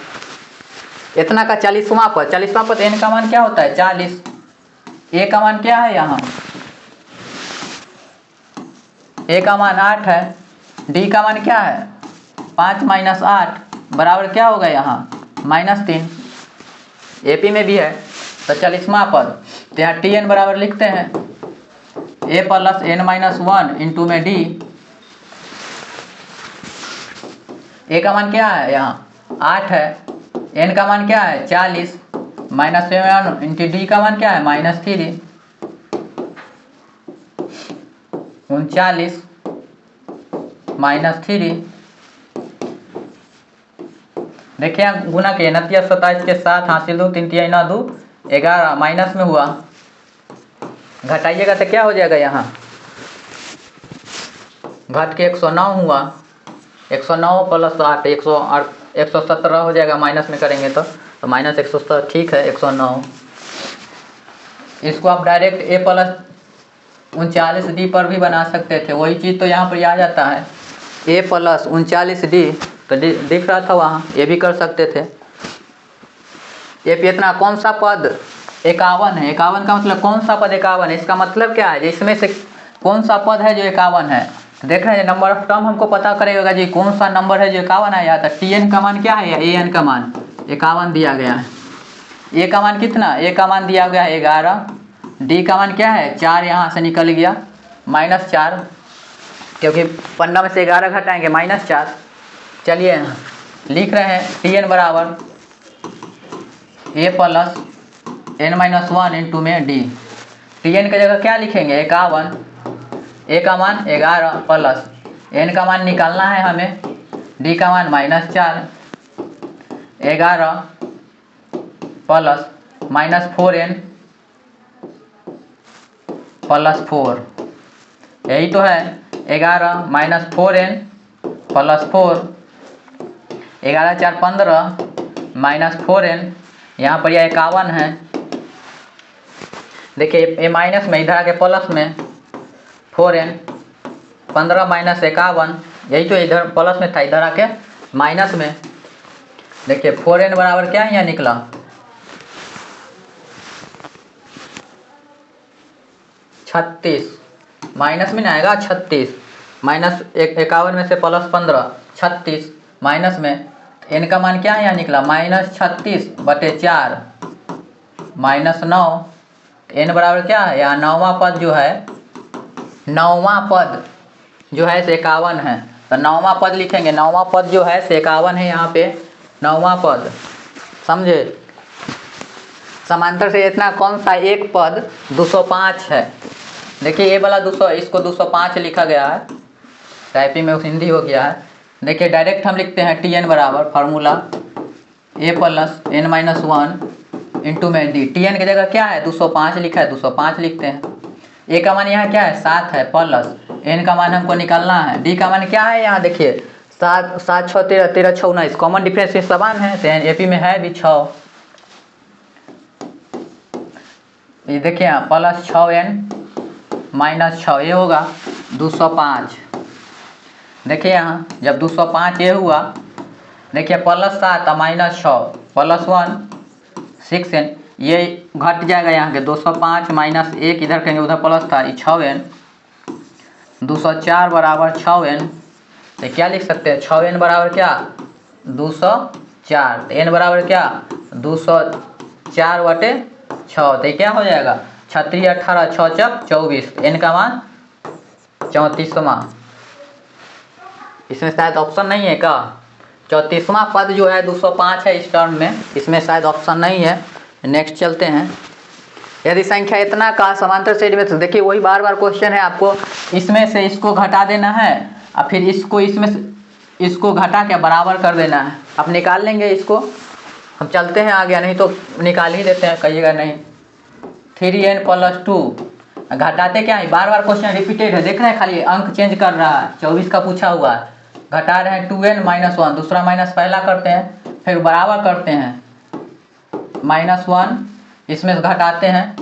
इतना का 40वां पद, 40वां पद n का मान क्या होता है 40। a का मान क्या है यहाँ a का मान 8 है, d का मान क्या है 5 माइनस 8 बराबर क्या होगा यहाँ -3। AP में भी है तो 40वां पद, तो यहाँ tn बराबर लिखते हैं a plus n minus 1 into में d। a का मान क्या है यहाँ 8 है, n का मान क्या है 40 माइनस 7 इंटू d का मान क्या है -3 39 -3। देखिए गुना के 29 27 के साथ हासिल 2 3 3 2 11 माइनस में हुआ, घटाइएगा तो क्या हो जाएगा यहाँ घट के 109 हुआ। 109 प्लस 8 117 हो जाएगा, माइनस में करेंगे तो माइनस 117 ठीक है 109। इसको आप डायरेक्ट a प्लस 39d पर भी बना सकते थे, वही चीज़ तो यहाँ पर आ जाता है a प्लस 39d, तो दिख रहा था वहाँ, ये भी कर सकते थे। ये भी इतना कौन सा पद 51 है, 51 का मतलब कौन सा पद 51 है, इसका मतलब क्या है इसमें से कौन सा पद है जो 51 है। तो देख रहे हैं नंबर ऑफ टर्म हमको पता करेगा जी कौन सा नंबर है जो 51 आया था। tn का मान क्या है या an का मान 51 दिया गया है। a का मान कितना, a का मान दिया गया है 11, d का मान क्या है 4, यहाँ से निकल गया -4 क्योंकि 15 में से 11 घटाएंगे -4। चलिए लिख रहे हैं tn बराबर a plus n minus 1 into में d। tn की जगह क्या लिखेंगे 51, a का मान 11 प्लस n का मान निकालना है हमें, d का मान -4 11 प्लस -4n प्लस 4, यही तो है 11 minus 4n plus 4, 11 4 15 minus 4n, यहाँ पर यह 51 है। देखिए ये माइनस में इधर आके प्लस में 4n 15 माइनस 51, यही तो इधर प्लस में था इधर आके माइनस में। देखिए 4n बराबर क्या है यहाँ निकला 36, माइनस में ना आएगा 36 माइनस 51 में से प्लस 15 36 माइनस में n का मान क्या है यहाँ निकला -36/4 -9। n बराबर क्या है यहाँ 9वां पद जो है 9वां पद जो है 51 है, तो 9वां पद लिखेंगे। 9वां पद जो है 51 है यहाँ पे 9वां पद, समझे। समांतर से इतना कौन सा एक पद 205 है। देखिए ये वाला 200 इसको 205 लिखा गया है, टाइपिंग में हिंदी हो गया है। देखिए डायरेक्ट हम लिखते हैं tn बराबर formula a plus n minus 1 into में d। tn की जगह क्या है 205 लिखा है, 205 लिखते हैं। a का मान यहाँ क्या है 7 है प्लस n का मान हमको निकालना है, d का मान क्या है यहाँ देखिए 7 7 6 13 13 6 19, कॉमन डिफरेंस ये समान है तो AP में है भी 6। ये देखिए यहाँ प्लस 6n माइनस 6 ये होगा 205। देखिए यहाँ जब 205 ये हुआ, देखिए प्लस 7 माइनस 6 प्लस 1 6n, ये घट जाएगा यहाँ के 205 माइनस 1 इधर कहेंगे उधर प्लस था 6n 204 बराबर 6n। तो क्या लिख सकते हैं 6n बराबर क्या 204। 4, तो n बराबर क्या 204/6, तो क्या हो जाएगा 36 18 6 चक 24, n का मान 34वां। इसमें शायद ऑप्शन नहीं है का, 34वां पद जो है 205 है इस टर्म में, इसमें शायद ऑप्शन नहीं है। नेक्स्ट चलते हैं। यदि संख्या इतना का समांतर श्रेणी में, तो देखिए वही बार बार क्वेश्चन है, आपको इसमें से इसको घटा देना है और फिर इसको इसमें से इसको घटा के बराबर कर देना है। अब निकाल लेंगे इसको, हम चलते हैं आगे, नहीं तो निकाल ही देते हैं, कहिएगा नहीं। 3n + 2 घटाते क्या है, बार बार क्वेश्चन रिपीटेड है, देख रहे हैं खाली अंक चेंज कर रहा है। 24 का पूछा हुआ है, घटा रहे हैं 2n - 1, दूसरा माइनस पहला करते हैं, फिर बराबर करते हैं -1, इसमें से घटाते हैं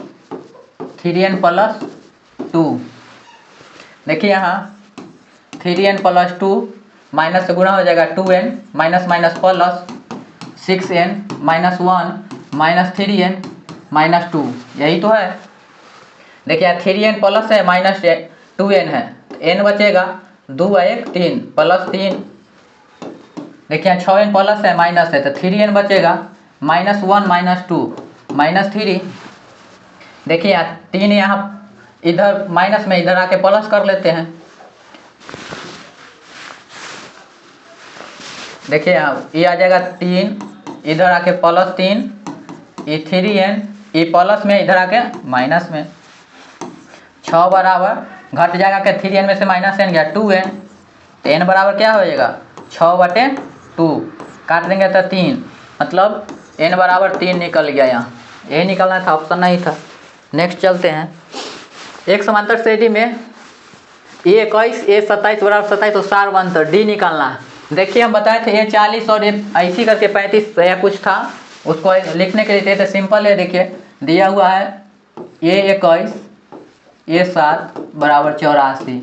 3n + 2। देखिए यहाँ 3n + 2 माइनस से गुणा हो जाएगा 2n minus minus plus 6n -1 -3n -2, यही तो है। देखिए 3n प्लस है माइनस 2n है, तो n बचेगा 2 × 1 3 + 3। देखिए 6n प्लस है माइनस है, तो 3n बचेगा -1 -2 -3। देखिए 3 यहाँ इधर माइनस में इधर आके प्लस कर लेते हैं। देखिए ये आ जाएगा 3, इधर आके +3, ये 3n, ये प्लस में इधर आके माइनस में। 6 बराबर घट जाएगा कि 3n में से -n गया 2n, तो n बराबर क्या हो जाएगा 6/2, काट देंगे तो 3, मतलब n बराबर 3 निकल गया। यहाँ यही निकलना था, ऑप्शन नहीं था। नेक्स्ट चलते हैं। एक समांतर श्रेणी में A21 A27 बराबर 27 और सार अंतर D निकालना है। देखिए हम बताए थे A40 और ऐसी करके 35 या कुछ था, उसको लिखने के लिए थे, सिंपल है। देखिए दिया हुआ है A21 A7 बराबर 84,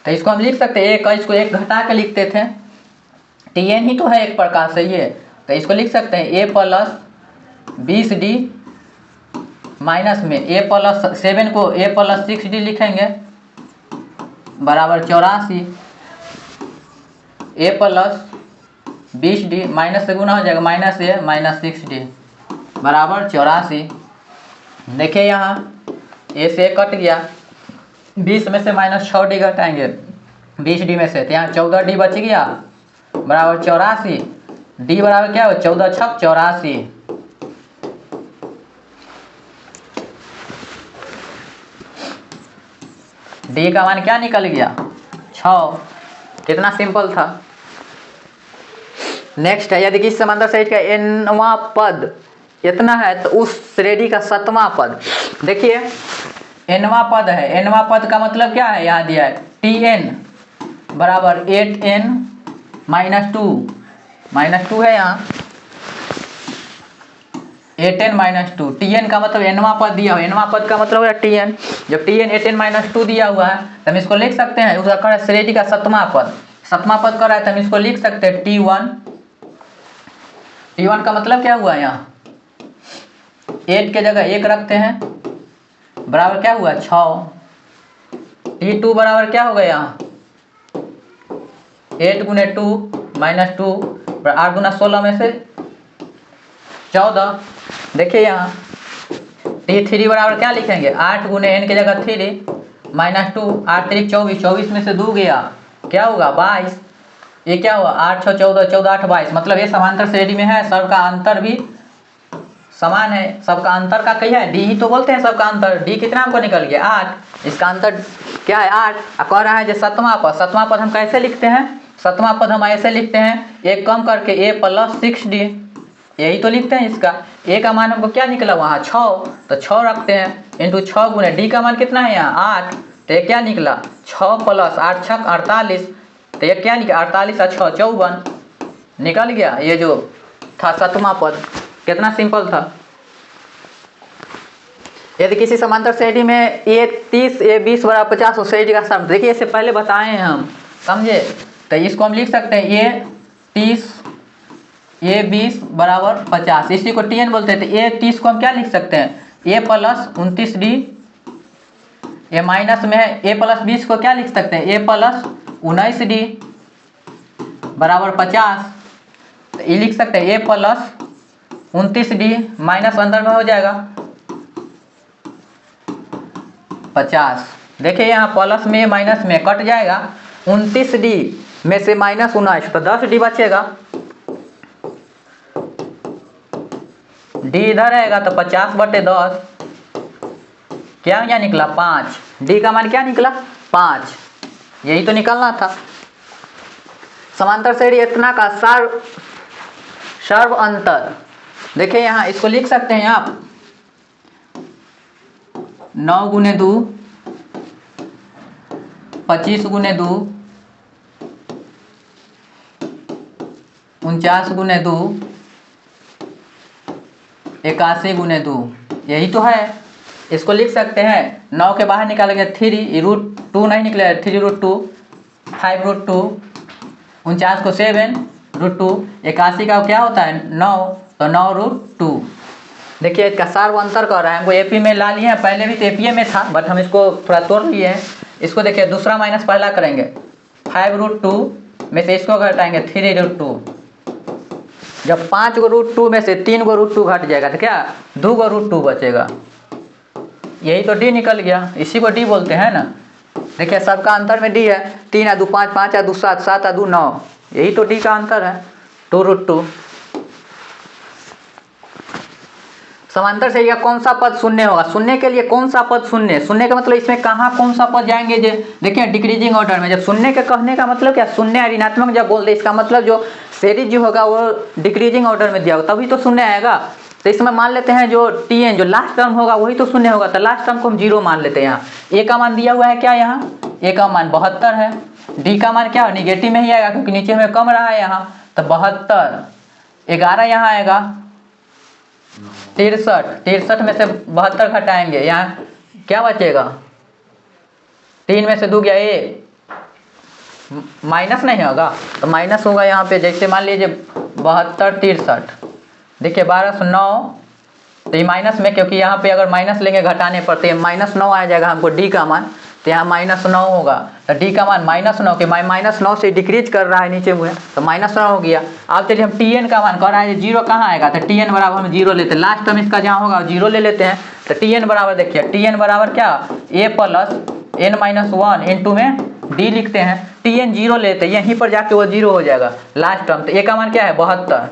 तो इसको हम लिख सकते हैं A21 को एक घटा के लिखते थे, Tn ही तो है एक प्रकार से ये, तो इसको लिख सकते हैं A + 20D माइनस में A + 7 को A + 6D लिखेंगे बराबर 84, A + 20D माइनस से गुना हो जाएगा -A - 6D बराबर 84। देखिए यहाँ A से कट गया, 20 में से -6D घटाएंगे 20D में से, तो यहाँ 14D बच गया बराबर 84। D बराबर क्या हो 14 × 6 = 84। D का मान क्या निकल गया 6। कितना सिंपल था। नेक्स्ट है, यदि किसी समांतर श्रेणी का nवां पद इतना है तो उस श्रेणी का 7वां पद। देखिए nवां पद है, nवां पद का मतलब क्या है, यहाँ दिया है Tn बराबर 8n - 2 -2 है यहाँ 8n - 2। Tn का मतलब nवां पद दिया हुआ, nवां पद का मतलब है Tn। जब Tn 8n - 2 दिया हुआ है तो हम इसको लिख सकते हैं, उसका कर श्रेणी का 7वां पद, 7वां पद कर रहा है तो हम इसको लिख सकते हैं T1। T1 का मतलब क्या हुआ, यहाँ 8 के जगह 1 रखते हैं बराबर क्या हुआ 6। T2 बराबर क्या हो गया यहाँ 8 × 2 -2 8 × 16 में से 14। देखिए यहाँ T3 बराबर क्या लिखेंगे 8 × n की जगह 3 -2 8 3 24, 24 में से 2 गया क्या होगा 22। ये क्या हुआ 8 6 14 14 8 22, मतलब ये समांतर श्रेणी में है, सबका अंतर भी समान है। सबका अंतर का कही है D ही तो बोलते हैं सबका अंतर। D कितना हमको निकल गया 8, इसका अंतर क्या है 8। कह रहा है जो 7वां पद, 7वां पद हम कैसे लिखते हैं, 7वां पद हम ऐसे लिखते हैं, एक कम करके A + 6D, यही तो लिखते हैं। इसका A का मान हमको क्या निकला वहाँ 6, तो 6 रखते हैं इंटू 6 × D का मान कितना है यहाँ 8, तो ये क्या निकला 6 + 8 = 6 48, तो ये क्या निकला 48 × 6 = 54 निकल गया। ये जो था 7वां पद, कितना सिंपल था। यदि किसी समांतर श्रेणी में A30 A20 बराबर 50 हो श्रेणी का सम, देखिए इससे पहले बताए हैं हम, समझे, तो इसको हम लिख सकते हैं A30 A20 बराबर 50, इसी को Tn बोलते हैं। तो A30 को हम क्या लिख सकते हैं A + 29D, ये माइनस में है, A + 20 को क्या लिख सकते हैं A + 19D बराबर 50। तो ये लिख सकते हैं a प्लस 29d माइनस अंदर में हो जाएगा 50। देखिए यहाँ प्लस में माइनस में कट जाएगा, 29d में से माइनस 19 तो 10d बचेगा, d इधर रहेगा तो 50/10 क्या यहाँ निकला 5। d का मान क्या निकला 5, यही तो निकलना था। समांतर श्रेणी इतना का सर्व अंतर, देखिए यहाँ इसको लिख सकते हैं आप 9 × 2 25 × 2 49 × 2 81 × 2, यही तो है। इसको लिख सकते हैं 9 के बाहर निकालेंगे 3 √2 नहीं निकलेगा 3√2 5√2 49 को 7√2 81 का क्या होता है 9 तो 9√2। देखिए इसका सार्व अंतर कर रहा है, हमको एपी में ला लिए हैं, पहले भी तो एपीए में था बट हम इसको थोड़ा तोड़ लिए हैं। इसको देखिए दूसरा माइनस पहला करेंगे 5√2 में से इसको घटाएंगे 3√2, जब 5 को √2 में से 3 को √2 घट जाएगा तो क्या 2 को √2 बचेगा, यही तो डी निकल गया, इसी को डी बोलते हैं ना। देखिए सबका अंतर में डी है, 3 × 2 5 5 × 2 7 7 × 2 9, यही तो डी का अंतर है 2√2। समांतर श्रेणी का कौन सा पद शून्य होगा, शून्य के लिए कौन सा पद शून्य, शून्य का मतलब इसमें कहाँ कौन सा पद जाएंगे जे देखिए डिक्रीजिंग ऑर्डर में। जब शून्य के कहने का मतलब क्या, शून्य ऋणात्मक जब बोल दे इसका मतलब जो श्रेणी जो होगा वो डिक्रीजिंग ऑर्डर में दिया होगा तभी तो शून्य आएगा। तो इसमें मान लेते हैं जो टीएन जो लास्ट टर्म होगा वही तो शून्य होगा, तो लास्ट टर्म को हम 0 मान लेते हैं। यहाँ ए का मान दिया हुआ है क्या, यहाँ ए का मान 72 है, डी का मान क्या निगेटिव में ही आएगा क्योंकि नीचे में कम रहा है यहाँ, तो 72 11 यहाँ आएगा 63 में से 72 घटाएंगे यहाँ क्या बचेगा 3 में से 2 गया ए, माइनस नहीं होगा तो माइनस होगा यहाँ पे। जैसे मान लीजिए 72 63 देखिए 12 से 9 तो ये माइनस में, क्योंकि यहाँ पे अगर माइनस लेंगे घटाने पर तो ये -9 आ जाएगा हमको डी का मान, तो यहाँ -9 होगा, तो डी का मान -9 के -9 से डिक्रीज कर रहा है नीचे हुए तो -9 हो गया। अब चलिए हम टी एन का मान कर रहा है 0 कहाँ आएगा, तो टी एन बराबर हम 0 लेते हैं, लास्ट टर्म इसका जहाँ होगा 0 ले लेते हैं। तो टी एन बराबर देखिए टी एन बराबर क्या a + n-1 इंटू में डी लिखते हैं, टी एन 0 लेते हैं, यहीं पर जाके वो 0 हो जाएगा लास्ट टर्म। तो ए का मान क्या है 72,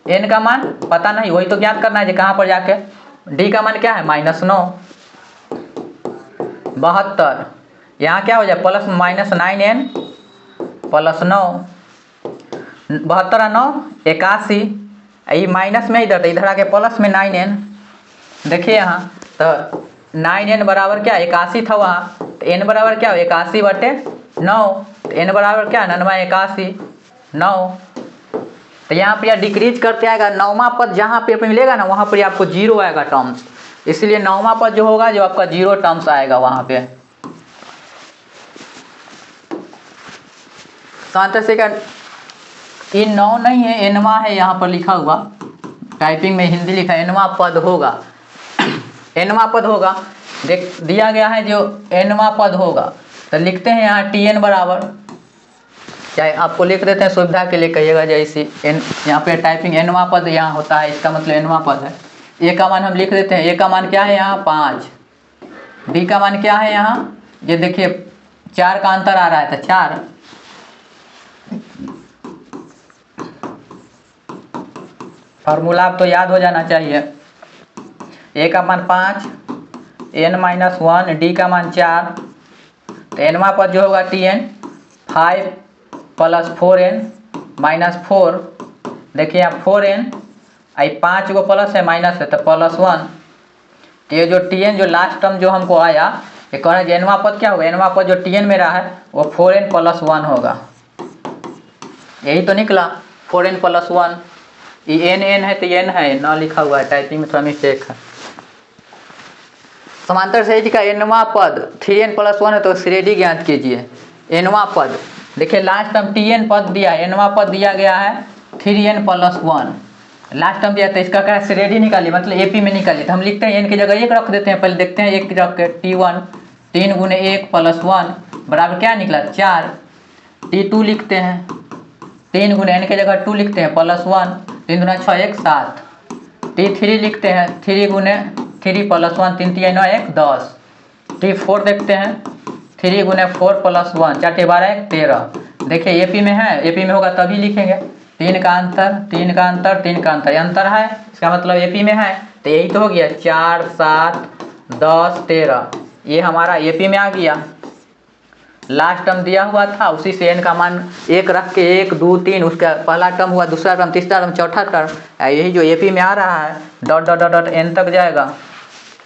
एन का मान पता नहीं वही तो ज्ञात करना है जी कहाँ पर जाके, डी का मान क्या है -9 72, यहाँ क्या हो जाए प्लस -9n + 9 72 9 81, ये माइनस में इधर आके प्लस में 9n। देखिए यहाँ तो 9n बराबर क्या 81 था वहाँ, तो n बराबर क्या 81/9, तो n बराबर क्या 9 9। तो यहाँ पे डिक्रीज करते आएगा, 9वां पद जहाँ पे मिलेगा ना वहाँ पर आपको 0 आएगा टर्म्स, इसलिए 9वां पद जो होगा जो आपका 0 टर्म्स आएगा वहाँ पे। समांतर से ये 9 नहीं है एनवा है यहाँ पर लिखा हुआ, टाइपिंग में हिंदी लिखा है एनवा पद होगा, एनवा पद होगा देख दिया गया है जो एनवा पद होगा, तो लिखते हैं यहाँ टी एन बराबर, चाहे आपको लिख देते हैं सुविधा के लिए कहिएगा जैसे एन, यहाँ पे टाइपिंग एनवा पद यहाँ होता है, इसका मतलब एनवा पद है। ए का मान हम लिख देते हैं, ए का मान क्या है यहाँ 5, डी का मान क्या है यहाँ ये देखिए 4 का अंतर आ रहा है तो 4, फार्मूला आप तो याद हो जाना चाहिए। ए का मान 5 n-1, डी का मान 4, तो एनवा पद जो होगा टी एन 5 + 4n - 4, देखिए यहाँ 4n आई 5 को प्लस है माइनस है तो +1, तो ये जो टी एन जो लास्ट टर्म जो हमको आया ये कह रहे हैं एनवा पद क्या होगा, एनवा पद जो टी एन में रहा है वो 4n + 1 होगा, यही तो निकला 4n + 1, ये n है तो n है ना लिखा हुआ है, टाइपिंग में थोड़ा मिस्टेक है। समांतर श्रेणी का एनवा पद 3n + 1 है तो श्रेणी ज्ञात कीजिए। एनवा पद देखिए लास्ट टर्म tn पद दिया है, एनवा पद दिया गया है 3n + 1, लास्ट टर्म दिया तो इसका क्या श्रेणी निकालिए मतलब एपी में निकालिए, तो हम लिखते हैं n की जगह 1 रख देते हैं, पहले देखते हैं 1 रख के t1 3 × 1 + 1 बराबर क्या निकला 4, t2 लिखते हैं 3 गुने n की जगह 2 लिखते हैं +1, 3 दूना 6 1 7। T3 लिखते हैं 3 गुने 3 +1, 3 3 9 1 10। T4 देखते हैं 3 गुने 4 +1, 4 12 1 13। देखिए एपी में है, एपी में होगा तभी लिखेंगे। 3 का अंतर 3 का अंतर 3 का अंतर, अंतर है इसका मतलब एपी में है, तो यही तो हो गया 4 7 10 13। ये हमारा एपी में आ गया। लास्ट टर्म दिया हुआ था, उसी से n का मान 1 रख के 1 2 3, उसका पहला टर्म हुआ, दूसरा टर्म, तीसरा टर्म, चौथा टर्म, यही जो एपी में आ रहा है dot dot dot dot n तक जाएगा।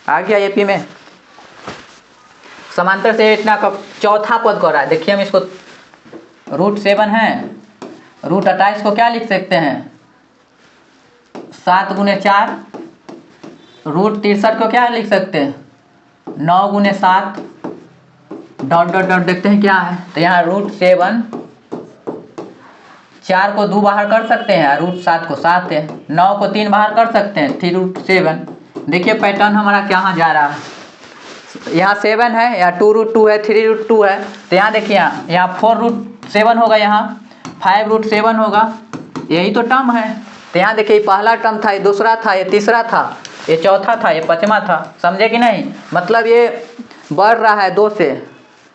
आ गया एपी में। समांतर से इतना का चौथा पद कर रहा है। देखिए हम इसको √7 है, √28 को क्या लिख सकते हैं 7 गुने 4। √63 को क्या लिख सकते हैं 9 गुने 7, डॉट डॉट डॉट देखते हैं क्या है, तो यहाँ √7, 4 को 2 बाहर कर सकते हैं, √7 को 7 है, 9 को 3 बाहर कर सकते हैं, 3√7। देखिए पैटर्न हमारा कहाँ जा रहा है, यहाँ 7 है, यहाँ 2√2 है, 3√2 है, तो यहाँ देखिए यहाँ 4√7 होगा, यहाँ 5√7 होगा, यही तो टर्म है। तो यहाँ देखिए पहला टर्म था, ये दूसरा था, ये तीसरा था, ये चौथा था, ये पाँचवा था। समझे कि नहीं? मतलब ये बढ़ रहा है 2 से,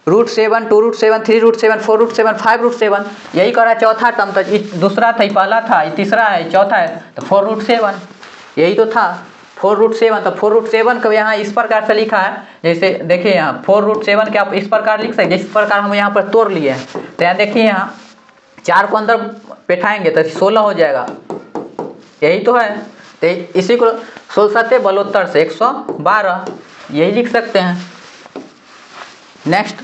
√7 2√7 3√7 4√7 5√7, यही कर रहा है चौथा टर्म। तो दूसरा था, ये पहला था, ये तीसरा है, ये चौथा है, तो 4√7 यही तो था 4√7। तो 4√7 को यहाँ इस प्रकार से लिखा है, जैसे देखिए यहाँ 4√7 के आप इस प्रकार लिख सकते, जिस प्रकार हम यहाँ पर तोड़ लिए हैं। तो यहाँ देखिए यहाँ 4 को अंदर बैठाएंगे तो 16 हो जाएगा, यही तो है। तो इसी को 16 से 72 से 112, यही लिख सकते हैं। नेक्स्ट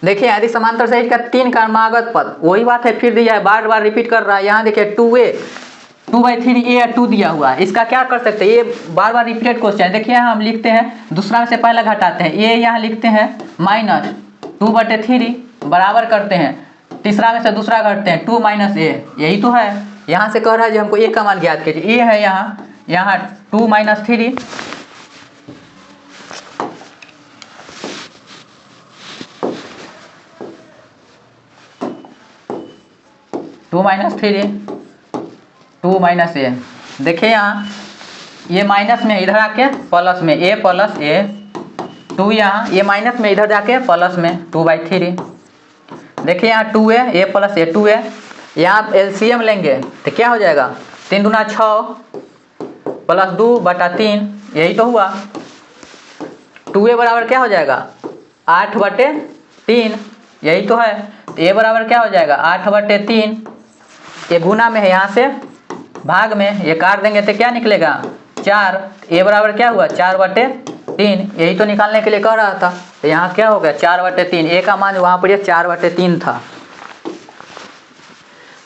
देखिए यदि समांतर सहित का 3 क्रमागत पद, वही बात है, फिर दिया है, बार बार रिपीट कर रहा है। यहाँ देखिए 2a 2/3 a 2 दिया हुआ है, इसका क्या कर सकते हैं, ये बार बार रिपीटेड क्वेश्चन है। देखिए हम लिखते हैं, दूसरा में से पहले घटाते हैं, a यहाँ लिखते हैं -2/3 बराबर करते हैं, तीसरा में से दूसरा घटते हैं 2 - a, यही तो है। यहाँ से कह रहा है जो हमको a का मान ज्ञात कीजिए, a है यहाँ 2 - 3 2 - 3 2 - a। देखिए यहाँ ये माइनस में इधर आके प्लस में a + a 2, यहाँ ये माइनस में इधर जाके प्लस में 2/3। देखिए यहाँ 2 है, a + a 2 है, यहाँ एलसीएम लेंगे तो क्या हो जाएगा 3 दूना 6 + 2/3, यही तो हुआ। 2a बराबर क्या हो जाएगा 8/3, यही तो है। तो a बराबर क्या हो जाएगा 8/3, ये गुना में है, यहाँ से भाग में ये काट देंगे तो क्या निकलेगा 4। a बराबर क्या हुआ 4/3, यही तो निकालने के लिए कह रहा था। तो यहाँ क्या हो गया 4/3, a का मान वहाँ पर ये 4/3 था।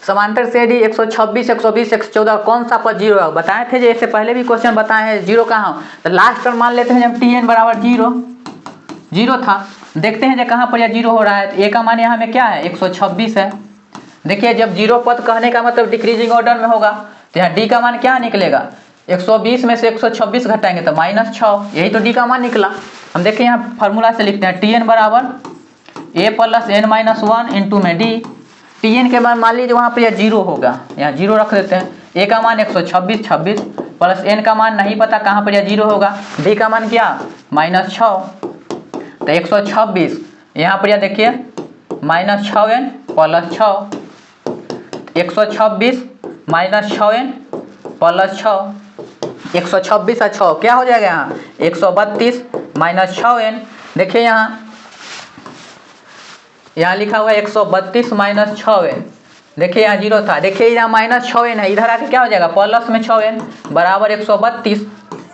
समांतर से यदि 126 120 114 कौन सा पद 0 है, बताए थे, जैसे पहले भी क्वेश्चन बताए हैं 0 कहाँ हो, तो लास्ट टर्म मान लेते हैं जब tn बराबर 0 था। देखते हैं जो कहाँ पर यह 0 हो रहा है, तो a का मान यहाँ में क्या है 126 है। देखिए जब 0 पद कहने का मतलब डिक्रीजिंग ऑर्डर में होगा, तो यहाँ d का मान क्या निकलेगा 120 में से 126 घटाएंगे तो -6, यही तो d का मान निकला। हम देखिए यहाँ फार्मूला से लिखते हैं tn बराबर a + n-1 इंटू में d। tn के मान लीजिए वहाँ पर यह 0 होगा, यहाँ 0 रख देते हैं। a का मान 126 प्लस n का मान नहीं पता कहाँ पर यह 0 होगा, d का मान क्या -6, तो 126 यहाँ पर यह देखिए -6n + 6, 126 -6n + 6, 126 और 6 क्या हो जाएगा यहाँ 132 -6n। देखिए यहाँ लिखा हुआ है 132 -6n। देखिए यहाँ 0 था, देखिए यहाँ -6n है, इधर आके क्या हो जाएगा प्लस में 6n बराबर 132।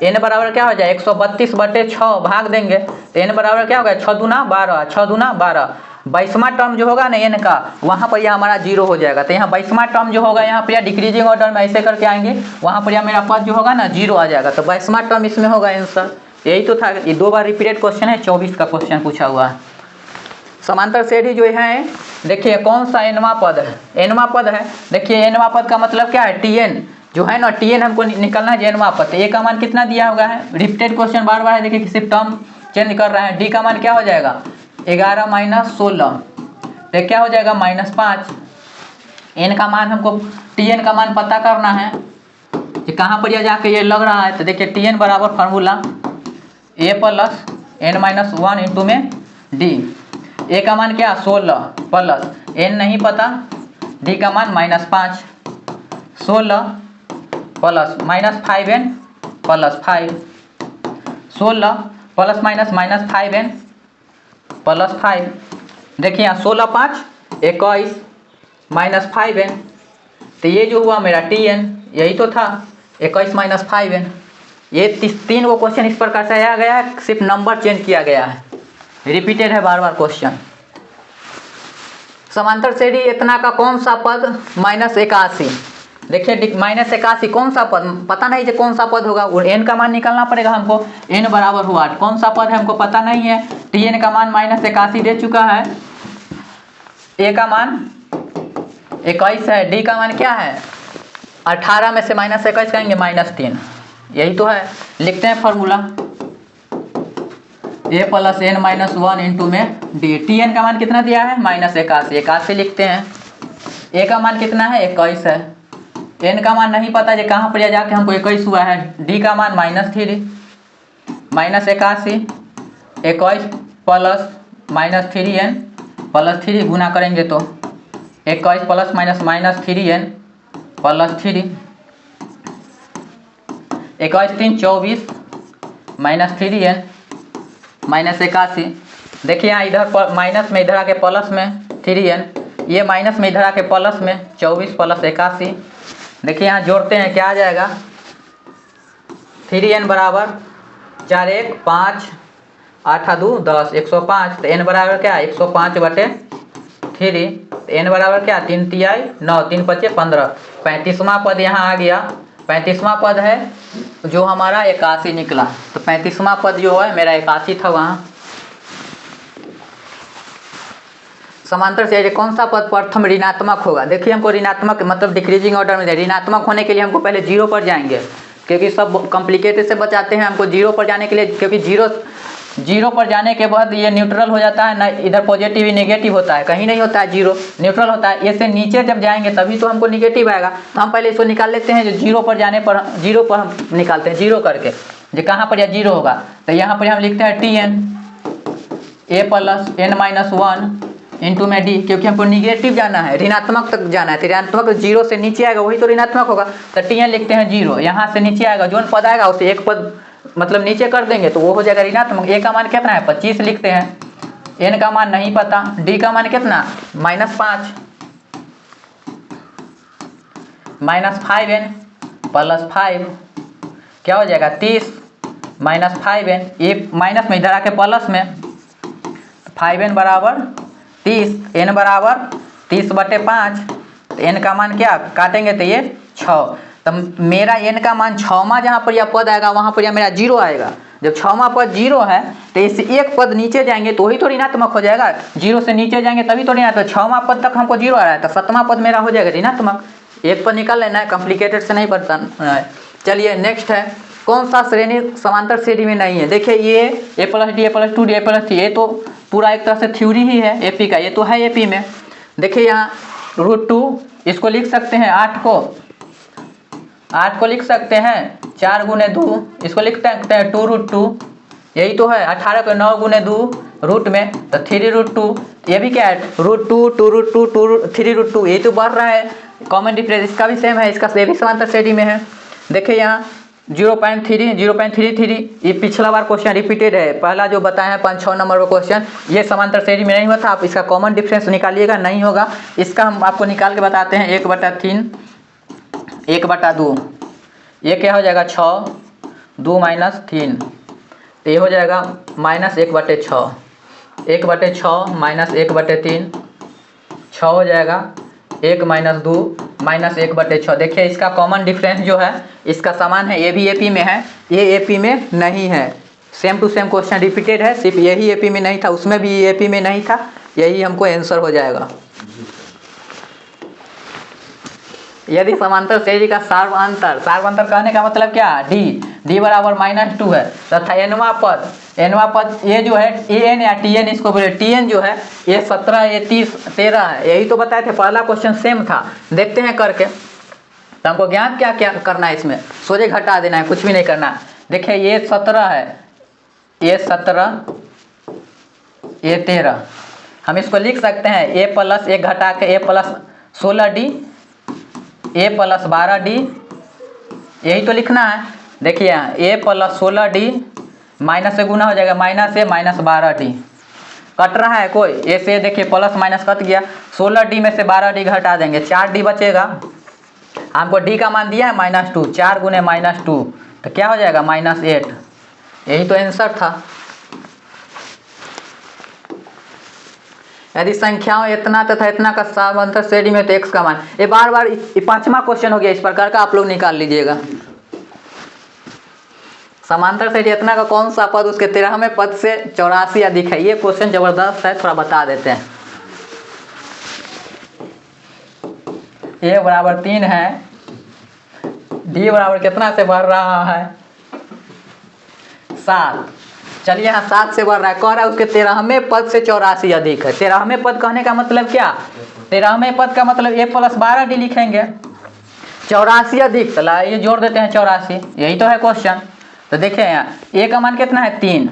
n बराबर क्या हो जाए 132/6 भाग देंगे तो n बराबर क्या होगा 6 दूना 12, 6 दूना 12। 22वां टर्म जो होगा ना n का, वहाँ पर यह हमारा 0 हो जाएगा। तो यहाँ 22वां टर्म जो होगा यहाँ पर यह डिक्रीजिंग ऑर्डर में ऐसे करके आएंगे, वहाँ पर यह मेरा पद जो होगा ना 0 आ जाएगा। तो 22वां टर्म इसमें होगा आंसर, यही तो था। ये 2 बार रिपीटेड क्वेश्चन है, 24 का क्वेश्चन पूछा हुआ है। समांतर श्रेणी जो है, देखिए कौन सा nवां पद है, nवां पद है। देखिए nवां पद का मतलब क्या है tn जो है ना, tn हमको निकलना है nवां पद। a का मान कितना दिया हुआ है, रिपीटेड क्वेश्चन बार बार है, देखिए सिर्फ टर्म चेंज कर रहा है। d का मान क्या हो जाएगा 11 - 16, तो क्या हो जाएगा -5। एन का मान हमको Tn का मान पता करना है कि कहाँ पर यह जाके ये लग रहा है। तो देखिए Tn बराबर formula a plus n minus 1 into में d। a का मान क्या 16 प्लस n नहीं पता, d का मान -5, 16 plus -5n plus 5, 16 plus -5n plus 5। देखिए यहाँ 16 5 21 -5n, तो ये जो हुआ मेरा Tn यही तो था 21 -5n। ये तीन वो क्वेश्चन इस प्रकार से आया गया है, सिर्फ नंबर चेंज किया गया है, रिपीटेड है बार बार क्वेश्चन। समांतर श्रेणी इतना का कौन सा पद -81। देखिए -81 कौन सा पद, पता नहीं है कौन सा पद होगा, n का मान निकालना पड़ेगा हमको। n बराबर हुआ 8, कौन सा पद है हमको पता नहीं है। Tn का मान -81 दे चुका है, a का मान 21 है, d का मान क्या है 18 में से -21 करेंगे -3, यही तो है। लिखते हैं formula a plus n minus 1 into में d। Tn का मान कितना दिया है -81, 81 लिखते हैं। a का मान कितना है 21 है, n का मान नहीं पता, जो कहाँ पर जाके हमको 21 हुआ है। d का मान -3, -81 21 प्लस -3n प्लस 3 गुना करेंगे तो 21 प्लस -3n प्लस 3, 21 3 24 -3n -81। देखिए यहाँ इधर माइनस में इधर आके प्लस में 3n, ये माइनस में इधर आके प्लस में 24 प्लस 81। देखिए यहाँ जोड़ते हैं क्या आ जाएगा, 3n बराबर 4 1 5 8 2 10 105। तो n बराबर क्या 105 बटे 3, n बराबर क्या 3 तिहाई 9 3 5 15। 35वां पद यहाँ आ गया, 35वां पद है जो हमारा 81 निकला। तो 35वां पद जो है मेरा 81 था वहाँ। समांतर से कौन सा पद प्रथम ऋणात्मक होगा। देखिए हमको ऋणात्मक मतलब डिक्रीजिंग ऑर्डर में ऋणात्मक होने के लिए हमको पहले 0 पर जाएंगे, क्योंकि सब कॉम्प्लिकेटेड से बचाते हैं हमको 0 पर जाने के लिए, क्योंकि 0 पर जाने के बाद ये न्यूट्रल हो जाता है ना, इधर पॉजिटिव ही नेगेटिव होता है, कहीं नहीं होता है 0, न्यूट्रल होता है। इससे नीचे जब जाएंगे तभी तो हमको नेगेटिव आएगा। तो हम पहले इसको निकाल लेते हैं, जो 0 पर जाने पर 0 पर हम निकालते हैं 0 करके, जो कहाँ पर या 0 होगा। तो यहाँ पर हम लिखते हैं Tn a plus n minus 1 into में d, क्योंकि हमको निगेटिव जाना है, ऋणात्मक तक जाना है। तो ऋणात्मक 0 से नीचे आएगा वही तो ऋणात्मक होगा। तो Tn लिखते हैं 0, यहाँ से नीचे आएगा जो पद आएगा उसे एक पद मतलब नीचे कर देंगे तो वो हो जाएगा ऋणात्मक। a का मान कितना है 25 लिखते हैं, n का मान नहीं पता, d का मान कितना -5 -5n प्लस 5 क्या हो जाएगा 30 -5n, एक माइनस में इधर आके प्लस में 5n बराबर 30, n बराबर 30 बटे 5। तो n का मान क्या काटेंगे तो ये 6। तो मेरा n का मान 6वां जहाँ पर यह पद आएगा वहाँ पर यह मेरा 0 आएगा। जब 6वां पद 0 है तो इससे एक पद नीचे जाएंगे तो वही तो ऋणात्मक हो जाएगा, 0 से नीचे जाएंगे तभी तो ऋणात्मक। 6वां पद तक हमको 0 आ रहा है, तो 7वां पद मेरा हो जाएगा ऋणात्मक। एक पद निकाल लेना है, कॉम्प्लिकेटेड से नहीं बताना है। चलिए नेक्स्ट है, कौन सा श्रेणी समांतर श्रेणी में नहीं है। देखिए ये a plus D A plus 2 D A plus 3, ये तो पूरा एक तरह से थ्योरी ही है एपी का, ये तो है एपी में। देखिए यहाँ √2 इसको लिख सकते हैं, 8 को लिख सकते हैं 4 गुने 2, इसको लिख सकते हैं 2√2, यही तो है। 18 को 9 गुने 2 रूट में तो 3√2, ये भी क्या है √2 2√2 3√2, यही तो बढ़ रहा है। कॉमन डिफरेंस इसका भी सेम है, इसका ये भी समांतर श्रेणी में है। देखिए यहाँ 0.33, ये पिछला बार क्वेश्चन रिपीटेड है, पहला जो बताया है 5-6 नंबर का क्वेश्चन, ये समांतर श्रेणी में नहीं हुआ था। आप इसका कॉमन डिफरेंस निकालिएगा, नहीं होगा। इसका हम आपको निकाल के बताते हैं, 1/3 1/2, ये क्या हो जाएगा 6 2 - 3, तो ये हो जाएगा -1/6, 1/6 -1/3 6 हो जाएगा 1 - 2 -1/6। देखिए इसका कॉमन डिफरेंस जो है इसका समान है, ये भी एपी में है, ये एपी में नहीं है। Same to same question repeated है, सिर्फ यही एपी में नहीं था, उसमें भी एपी में नहीं था, यही हमको आंसर हो जाएगा। यदि समांतर श्रेणी का सार्वअंतर कहने का मतलब क्या डी, डी बराबर -2 है तथा एनवा पद ये जो है ए एन या टी एन इसको बोले, टी एन जो है ये 17 ये 30 13 है। यही तो बताए थे, पहला क्वेश्चन सेम था। देखते हैं करके। तो हमको ज्ञात क्या क्या करना है, इसमें सोझे घटा देना है, कुछ भी नहीं करना। देखिए ये 17 है, ये 17 ये 13, हम इसको लिख सकते हैं ए प्लस एक घटा के ए प्लस 16D ए प्लस 12D, यही तो लिखना है। देखिए यहाँ ए प्लस 16D माइनस से गुना हो जाएगा, माइनस ए माइनस 12D कट रहा है कोई, ए से देखिए प्लस माइनस कट गया, 16D में से 12D घटा देंगे, 4D बचेगा। हमको D का मान दिया है -2, 4 गुने -2 तो क्या हो जाएगा -8, यही तो आंसर था। यदि संख्याओं इतना तथा इतना का समांतर श्रेणी में तो x का मान, ये बार पांचवा क्वेश्चन हो गया इस प्रकार का, आप लोग निकाल लीजिएगा। समांतर श्रेणी इतना का कौन सा पद उसके 13वें पद से 84 अधिक है। ये क्वेश्चन जबरदस्त है, थोड़ा बता देते हैं। a बराबर 3 है, d बराबर कितना से बढ़ रहा है 7। चलिए यहाँ 7 से बढ़ रहा है, कह रहा है उसके 13वें पद से 84 अधिक है। 13वें पद कहने का मतलब क्या, 13वें पद का मतलब a प्लस 12D लिखेंगे, 84 अधिक, चला ये जोड़ देते हैं 84, यही तो है क्वेश्चन। तो देखिए यहाँ a का मान कितना है 3,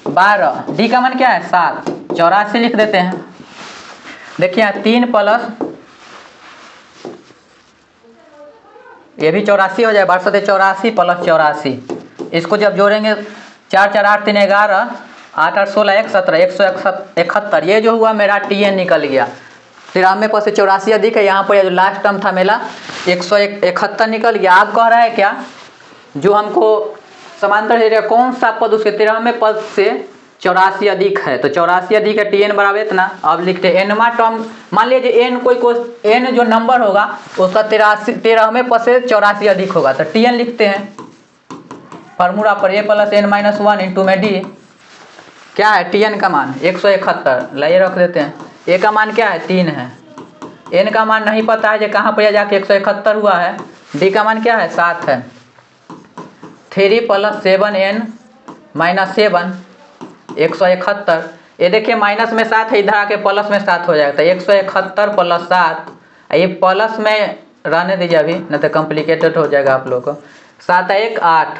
12, d का मान क्या है 7, 84 लिख देते हैं। देखिए यहाँ 3 प्लस ये भी 84 हो जाए, 12 84 प्लस 84, इसको जब जोड़ेंगे 4 4 8 3 11 8 8 16 1 17 171, ये जो हुआ मेरा TN निकल गया। 13वें पद से 84 अधिक है, यहाँ पर ये जो लास्ट टर्म था मेरा 171 निकल गया। आप कह रहा है क्या, जो हमको समांतर एरिया कौन सा पद उसके 13वें पद से 84 अधिक है, तो 84 अधिक है TN बराबर इतना। अब लिखते हैं एनवा टर्म, मान लीजिए एन कोई एन जो नंबर होगा उसका 13वें पद से 84 अधिक होगा, तो TN लिखते हैं। फार्मूला पर a plus n minus 1 into में d क्या है TN का मान 171, लाइए रख देते हैं। a का मान क्या है 3 है, n का मान नहीं पता है, जो कहाँ पर जाके 171 हुआ है। d का मान क्या है 7 है, 3 प्लस 7n माइनस 7 171। ये देखिए माइनस में 7 है, इधर आके प्लस में 7 हो जाएगा, तो 171 प्लस 7, ये प्लस में रहने दीजिए अभी, नहीं तो कॉम्प्लिकेटेड हो जाएगा आप लोग को। 7 1 8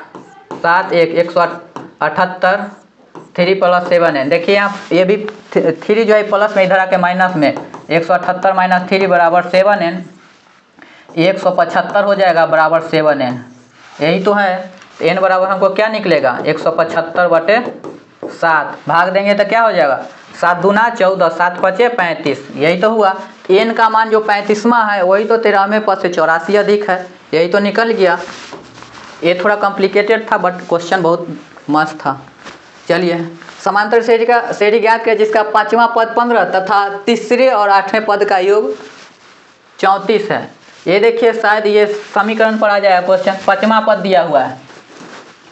7 1 178, 3 प्लस 7n। देखिए यहाँ ये भी 3 जो है प्लस में, इधर आके माइनस में, 178 माइनस 3 बराबर 7n, 175 हो जाएगा बराबर 7n, यही तो है। n बराबर हमको क्या निकलेगा 175/7, भाग देंगे तो क्या हो जाएगा 7 दूना 14 7 पचे 35, यही तो हुआ। n का मान जो 35वां है वही तो 13वें पद से 84 अधिक है, यही तो निकल गया। ये थोड़ा कॉम्प्लिकेटेड था बट क्वेश्चन बहुत मस्त था। चलिए समांतर श्रेणी ज्ञात करें जिसका 5वां पद 15 तथा तीसरे और 8वें पद का योग 34 है। ये देखिए शायद ये समीकरण पर आ जाएगा क्वेश्चन। 5वां पद दिया हुआ है,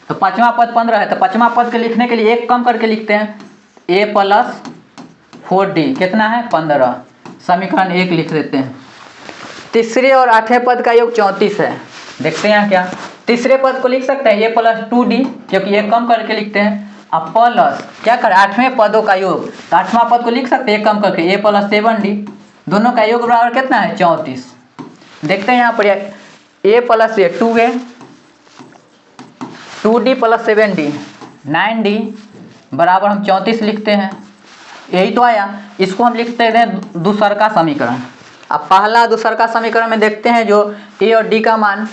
तो 5वां पद 15 है, तो 5वां पद के लिखने के लिए एक कम करके लिखते हैं, a प्लस 4d कितना है 15, समीकरण 1 लिख देते हैं। तीसरे और 8वें पद का योग 34 है। देखते हैं क्या, तीसरे पद को लिख सकते हैं a प्लस 2d, क्योंकि ये कम करके लिखते हैं। अब प्लस क्या करें 8वें पदों का योग, तो 8वां पद को लिख सकते हैं कम करके a प्लस 7d, दोनों का योग बराबर कितना है 34। देखते हैं यहाँ पर a plus 2a 2d plus 7d 9d बराबर हम 34 लिखते हैं, यही तो आया। इसको हम लिखते हैं दूसर का समीकरण। अब पहला दूसर का समीकरण में देखते हैं जो a और d का मान,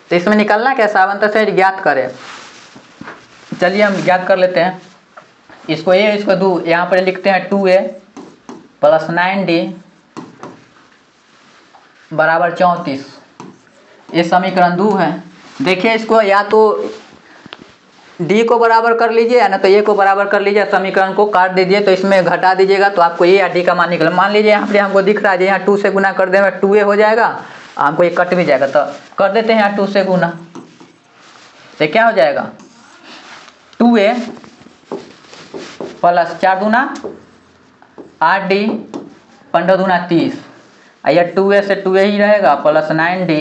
तो इसमें निकलना क्या समांतर श्रेणी ज्ञात करें। चलिए हम ज्ञात कर लेते हैं, इसको a इसको 2, यहाँ पर लिखते हैं 2a प्लस 9d बराबर 34, ये समीकरण 2 है। देखिए इसको या तो d को बराबर कर लीजिए या ना तो a को बराबर कर लीजिए, समीकरण को काट दीजिए, तो इसमें घटा दीजिएगा तो आपको a या d का मान निकले। मान लीजिए यहाँ पर हमको दिख रहा है यहाँ 2 से गुना कर देंगे 2a हो जाएगा, हमको ये कट भी जाएगा, तो कर देते हैं यहाँ 2 से गुना, तो क्या हो जाएगा 2a प्लस 4 दूना 8d 15 दूना 30, यह 2a से 2a ही रहेगा प्लस 9d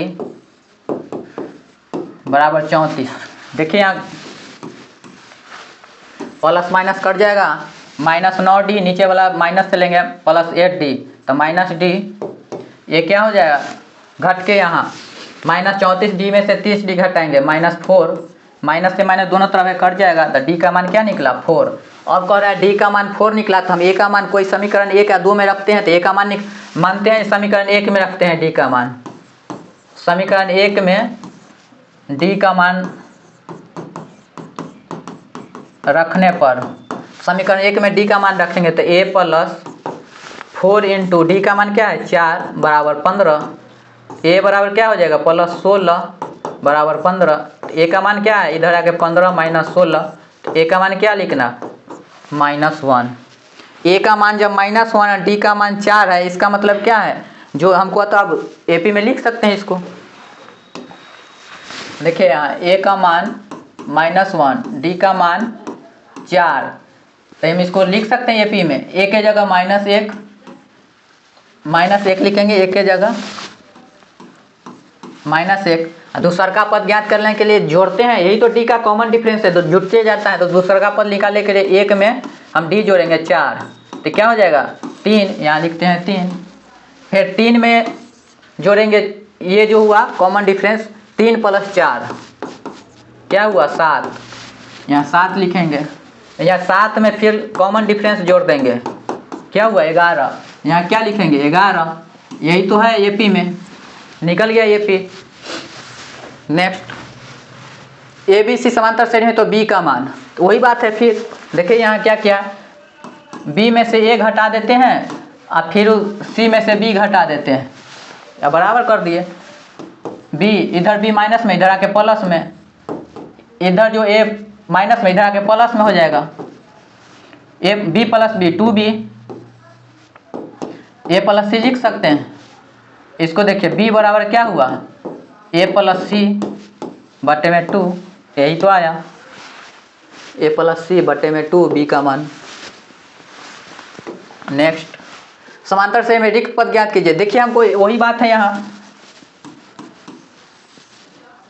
बराबर 34। देखिए यहाँ प्लस माइनस कट जाएगा, -9d, नीचे वाला माइनस से लेंगे +8d, तो -d ये क्या हो जाएगा घट के यहाँ -34d में से 30d घटाएंगे -4, माइनस से माइनस दोनों तरफ कट जाएगा, तो d का मान क्या निकला 4। अब कह रहा है d का मान 4 निकला, तो हम a का मान कोई समीकरण 1 या 2 में रखते हैं, तो a का मान मानते हैं समीकरण 1 में रखते हैं d का मान। समीकरण 1 में d का मान रखने पर, समीकरण 1 में d का मान रखेंगे तो a + 4 × d का मान क्या है 4 बराबर 15, a बराबर क्या हो जाएगा +16 बराबर 15, a का मान क्या है इधर आके 15 - 16, तो a का मान क्या लिखना -1। a का मान जब -1 और d का मान 4 है, इसका मतलब क्या है जो हमको, तो अब AP में लिख सकते हैं इसको। देखिए यहाँ a का मान -1, d का मान 4, तो हम इसको लिख सकते हैं AP में, a के जगह -1 लिखेंगे, a के जगह -1। दूसरा का पद ज्ञात करने के लिए जोड़ते हैं, यही तो d का कॉमन डिफरेंस है, तो जुड़ते जाता है, तो दूसरा का पद निकालने के लिए 1 में हम d जोड़ेंगे 4, तो क्या हो जाएगा 3, यहाँ लिखते हैं 3। फिर 3 में जोड़ेंगे, ये जो हुआ कॉमन डिफरेंस 3 + 4 क्या हुआ 7, यहाँ 7 लिखेंगे, यहाँ 7 में फिर कॉमन डिफरेंस जोड़ देंगे, क्या हुआ 11, यहाँ क्या लिखेंगे 11, यही तो है AP में, निकल गया AP। नेक्स्ट ABC समांतर श्रेणी में तो B का मान, तो वही बात है। फिर देखिए यहाँ क्या किया, B में से A घटा देते हैं और फिर C में से B घटा देते हैं, या बराबर कर दिए, B इधर B माइनस में, इधर आके प्लस में, इधर जो A माइनस में, इधर आके प्लस में हो जाएगा, B + B 2B, A + C लिख सकते हैं इसको। देखिए B बराबर क्या हुआ A + C बटे में 2, यही तो आया A + C बटे में 2 B का मान। नेक्स्ट समांतर से में रिक्त पद ज्ञात कीजिए। देखिए हमको वही बात है, यहाँ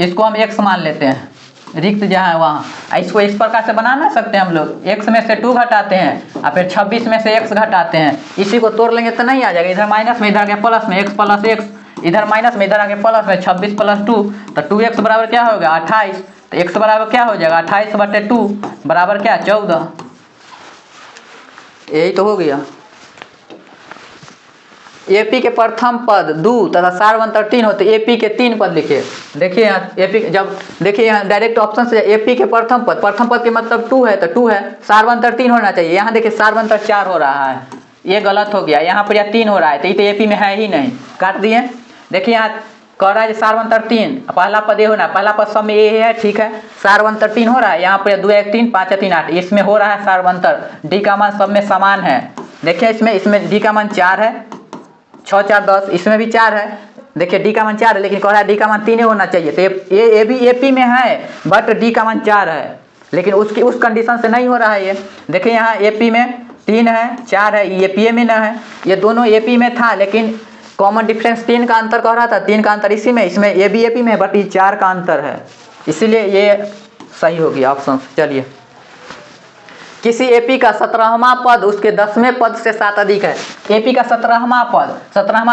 इसको हम x मान लेते हैं, रिक्त जहाँ है वहाँ, इसको इस प्रकार से बना ना सकते हैं हम लोग, x में से 2 घटाते हैं और फिर 26 में से x घटाते हैं, इसी को तोड़ लेंगे तो नहीं आ जाएगा, इधर माइनस में इधर आगे प्लस में, x + x, इधर माइनस में इधर आगे प्लस में, 26 + 2, तो 2x बराबर क्या होगा 28, तो x बराबर क्या हो जाएगा 28 बटे 2 बराबर क्या 14, यही तो हो गया। AP के प्रथम पद 2 तथा सार्वंतर 3 होते, AP के 3 पद लिखे। देखिए यहाँ AP जब देखिए यहाँ डायरेक्ट ऑप्शन से AP के प्रथम पद के मतलब 2 है, तो 2 है, सार्वंतर 3 होना चाहिए, यहाँ देखिए सार्वंतर 4 हो रहा है, ये गलत हो गया, यहाँ पर 3 हो रहा है, तो ये तो AP में है ही नहीं, काट दिए। देखिए यहाँ कह रहा है सार्वंतर 3, पहला पद ये होना, पहला पद सब में ये है, ठीक है, सार्वंतर 3 हो रहा है, यहाँ पर 2 1 3 5 3 8, इसमें हो रहा है सार्वंतर, D का मान सब में समान है। देखिए इसमें D का मान 4 है, 6 4 10, इसमें भी 4 है, देखिए D का मान 4 है, लेकिन कह रहा है D का मान 3 ही होना चाहिए, तो ये भी AP में है, बट D का मान 4 है, लेकिन उस कंडीशन से नहीं हो रहा है ये। देखिए यहाँ AP में 3 है 4 है, ये PA में न है, ये दोनों AP में था, लेकिन कॉमन डिफरेंस 3 का अंतर कह रहा था, 3 का अंतर इसी में, इसमें ये भी AP में है, बट ये 4 का अंतर है, इसीलिए ये सही हो गया ऑप्शन। चलिए, किसी AP का 17वां पद उसके 10वें पद से 7 अधिक है। AP का 17वां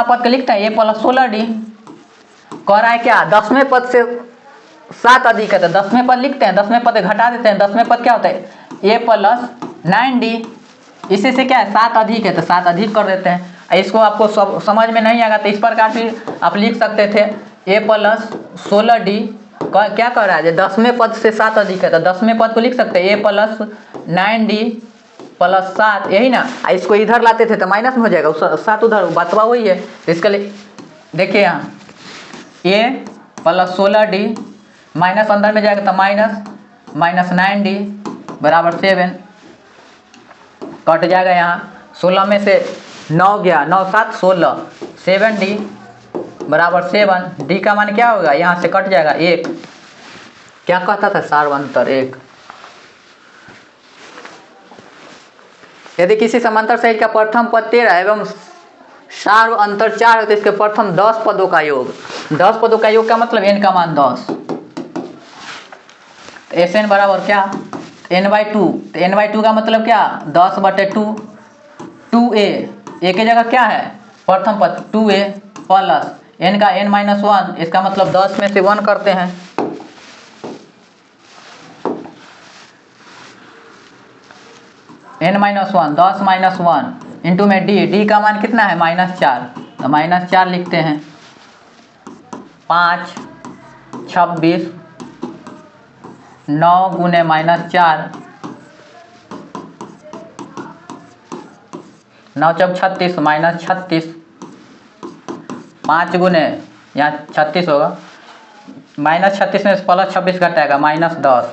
पद का लिखते हैं A + 16D, कह रहा है क्या 10वें पद से 7 अधिक है, तो 10वें पद लिखते हैं, 10वें पद घटा देते हैं, 10वें पद क्या होता है A + 9D, इसी से क्या है 7 अधिक है, तो 7 अधिक कर देते हैं। इसको आपको समझ में नहीं आएगा तो इस प्रकार से आप लिख सकते थे A + 16D, क्या कह रहा है 10वें पद से 7 अधिक है, तो 10वें पद को लिख सकते हैं A + 9D + 7, यही ना, इसको इधर लाते थे तो माइनस में हो जाएगा, 7 उधर, बतवा वही है, तो इसके लिए देखिए यहाँ A + 16D माइनस अंदर में जाएगा तो माइनस 9D बराबर 7, कट जाएगा, यहाँ 16 में से 9 गया, 9 7 16, 7D बराबर 7, D का मान क्या होगा यहाँ से कट जाएगा 1, क्या कहता था सार्वंतर 1। यदि किसी समांतर सहित का प्रथम पद 13 एवं सार्व अंतर 4 है, तो इसके प्रथम 10 पदों का योग, 10 पदों का योग का मतलब n का मान 10, एस एन बराबर क्या n/2। तो n/2 का मतलब क्या 10/2 2a ए की जगह क्या है प्रथम पद 2a प्लस n का n-1 इसका मतलब 10 में से 1 करते हैं n-1 10 - 1 इंटू में d का मान कितना है -4 तो -4 लिखते हैं 5 26 9 गुने -4 9 चौक 36 -36 5 गुने यहाँ 36 होगा -36 में प्लस 26 घटाएगा -10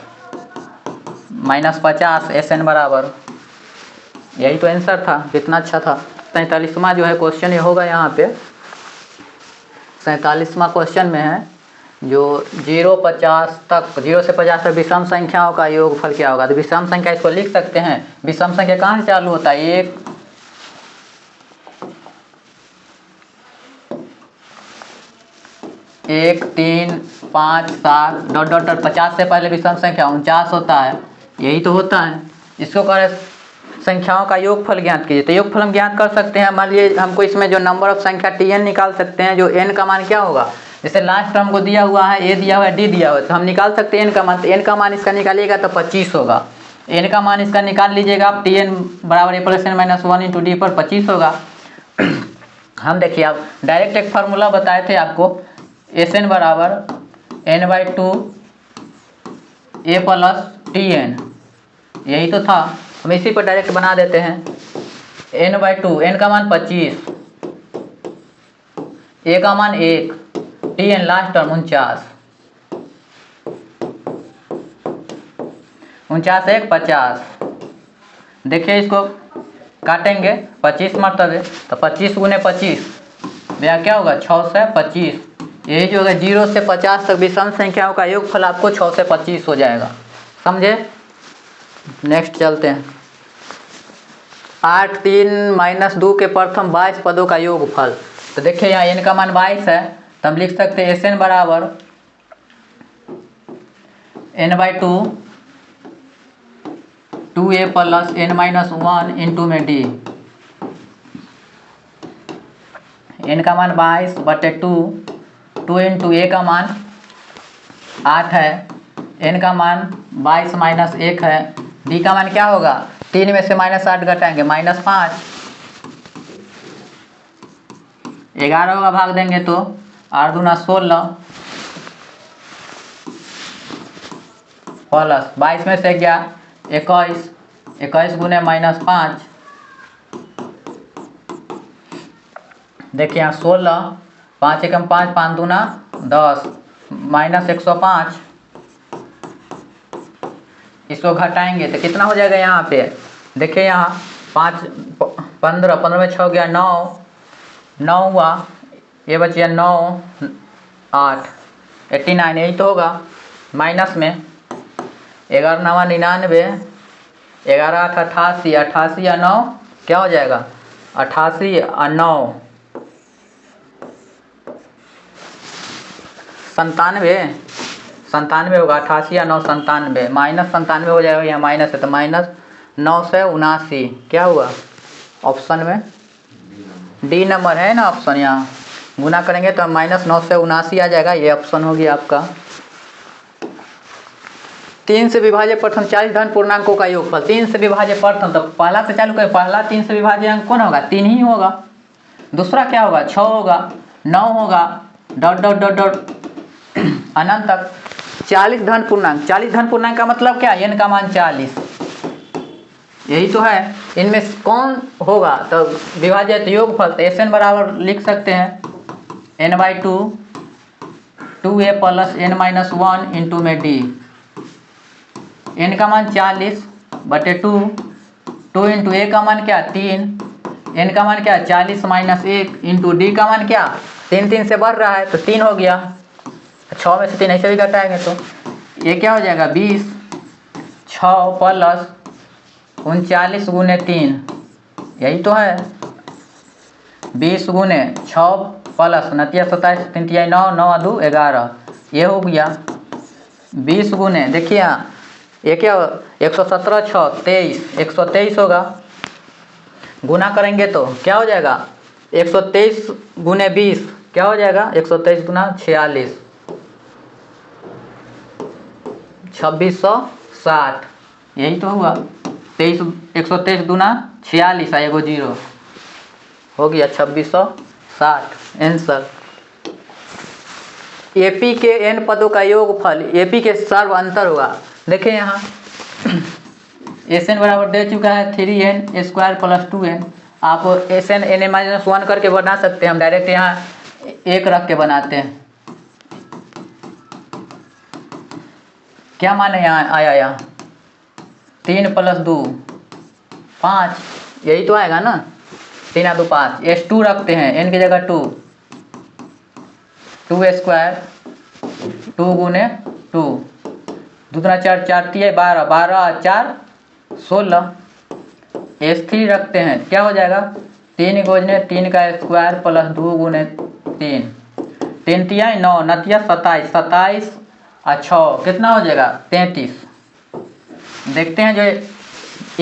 -50 SN बराबर यही तो आंसर था। कितना अच्छा था। 47वां जो है क्वेश्चन ये होगा यहाँ पे 47वां क्वेश्चन में है जो 0-50 तक 0 से 50 तक विषम संख्याओं का योगफल क्या होगा। तो विषम संख्या इसको लिख सकते हैं। विषम संख्या कहाँ से चालू होता है 1 3 5 7 डॉट डॉट डॉट 50 से पहले विषम संख्या 49 होता है। यही तो होता है। इसको करें संख्याओं का योगफल ज्ञात कीजिए। तो योगफल हम ज्ञात कर सकते हैं। मान लीजिए हमको इसमें जो नंबर ऑफ संख्या tn निकाल सकते हैं जो n का मान क्या होगा। जैसे लास्ट टर्म को दिया हुआ है a दिया हुआ है d दिया हुआ है तो हम निकाल सकते हैं n का मान। तो n का मान इसका निकालिएगा तो 25 होगा। n का मान इसका निकाल लीजिएगा आप tn बराबर a + n - 1 इंटू d पर 25 होगा। हम देखिए आप डायरेक्ट एक फार्मूला बताए थे आपको SN बराबर n/2 a + tn यही तो था। हम इसी पर डायरेक्ट बना देते हैं n/2 n का मान 25 a का मान 1 tn लास्ट टर्म 49 49 1 50। देखिए इसको काटेंगे 25 मरतबे तो 25 गुने 25 भैया क्या होगा 6 से 25। यही जो होगा 0 से 50 तक विषम संख्याओं का योगफल आपको 6 से 25 हो जाएगा। समझे। नेक्स्ट चलते हैं 8 3 - 2 के प्रथम 22 पदों का योगफल। तो देखिए यहाँ n का मान 22 है तो हम लिख सकते हैं SN बराबर n/2 2a + n-1 इंटू में d। n का मान 22/2 2 इंटू a का मान 8 है n का मान 22 - 1 है d का मान क्या होगा 3 में से -8 घटाएंगे -5 11 होगा भाग देंगे तो 8 दूना 16 प्लस 22 में से क्या 21 21 गुने -5 देखिए यहाँ 16 5 एकम 5 5 दूना 10 -105 इसको घटाएंगे तो कितना हो जाएगा यहाँ पे देखिए यहाँ 5 15 15 में 6 गया 9 हुआ ये बच गया 9 8 89 यही तो होगा माइनस में 11 9 99 11 8 88 88 या 9 क्या हो जाएगा 88 और 9 97 होगा 88 या 9 97 -97 हो जाएगा। यहाँ माइनस है तो -9 से 79 क्या हुआ ऑप्शन में डी नंबर है ना ऑप्शन। यहाँ गुना करेंगे तो -9 से 79 आ जाएगा। ये ऑप्शन हो गया आपका। 3 से विभाज्य प्रथम 40 धन पूर्णांकों का योगफल। 3 से विभाज्य प्रथम तो पहला से चालू करें। पहला 3 से विभाज्य अंक कौन होगा 3 ही होगा। दूसरा क्या होगा 6 होगा 9 होगा डॉट डॉट डॉट डॉट अनंत तक 40 धन पूर्णांक। 40 धन पूर्णांक का मतलब क्या n का मान 40 यही तो है। इनमें कौन होगा तो विभाज्य योगफल तो SN बराबर लिख सकते हैं n/2 2a + n-1 इंटू में d। n का मान 40/2 2 इंटू a का मान क्या 3 n का मान क्या 40 - 1 इंटू d का मान क्या 3 3 से बढ़ रहा है तो 3 हो गया। 6 में से 3 ऐसे भी घटाएंगे तो ये क्या हो जाएगा 20 6 प्लस 39 गुने 3 यही तो है 20 गुने 6 प्लस 29 27 3 9 9 2 11 ये हो गया 20 गुने देखिए यहाँ ये क्या 117 6 23, 123 होगा। गुना करेंगे तो क्या हो जाएगा 123 गुने 20 क्या हो जाएगा 123 गुना 46, 2660। यही तो हुआ 123 गुना 46 एगो जीरो हो गया 2660 आंसर। एपी के n पदों का योगफल एपी के सर्व अंतर हुआ। देखिए यहाँ एस एन बराबर दे चुका है 3n स्क्वायर प्लस 2n। आप एस एन एन माइनस 1 करके बना सकते हैं, हम डायरेक्ट यहाँ एक रख के बनाते हैं। क्या माने यहाँ आया यहाँ 3 + 2 5, यही तो आएगा ना 3 × 2 5। S2 रखते हैं n की जगह 2 स्क्वायर 2 गुने 2 दूसरा 4 4 3 12 12 4 16। S3 रखते हैं क्या हो जाएगा 3 गुने 3 का स्क्वायर प्लस 2 गुने 3 3 तिया 9 9 27 27 और 6 कितना हो जाएगा 33। देखते हैं जो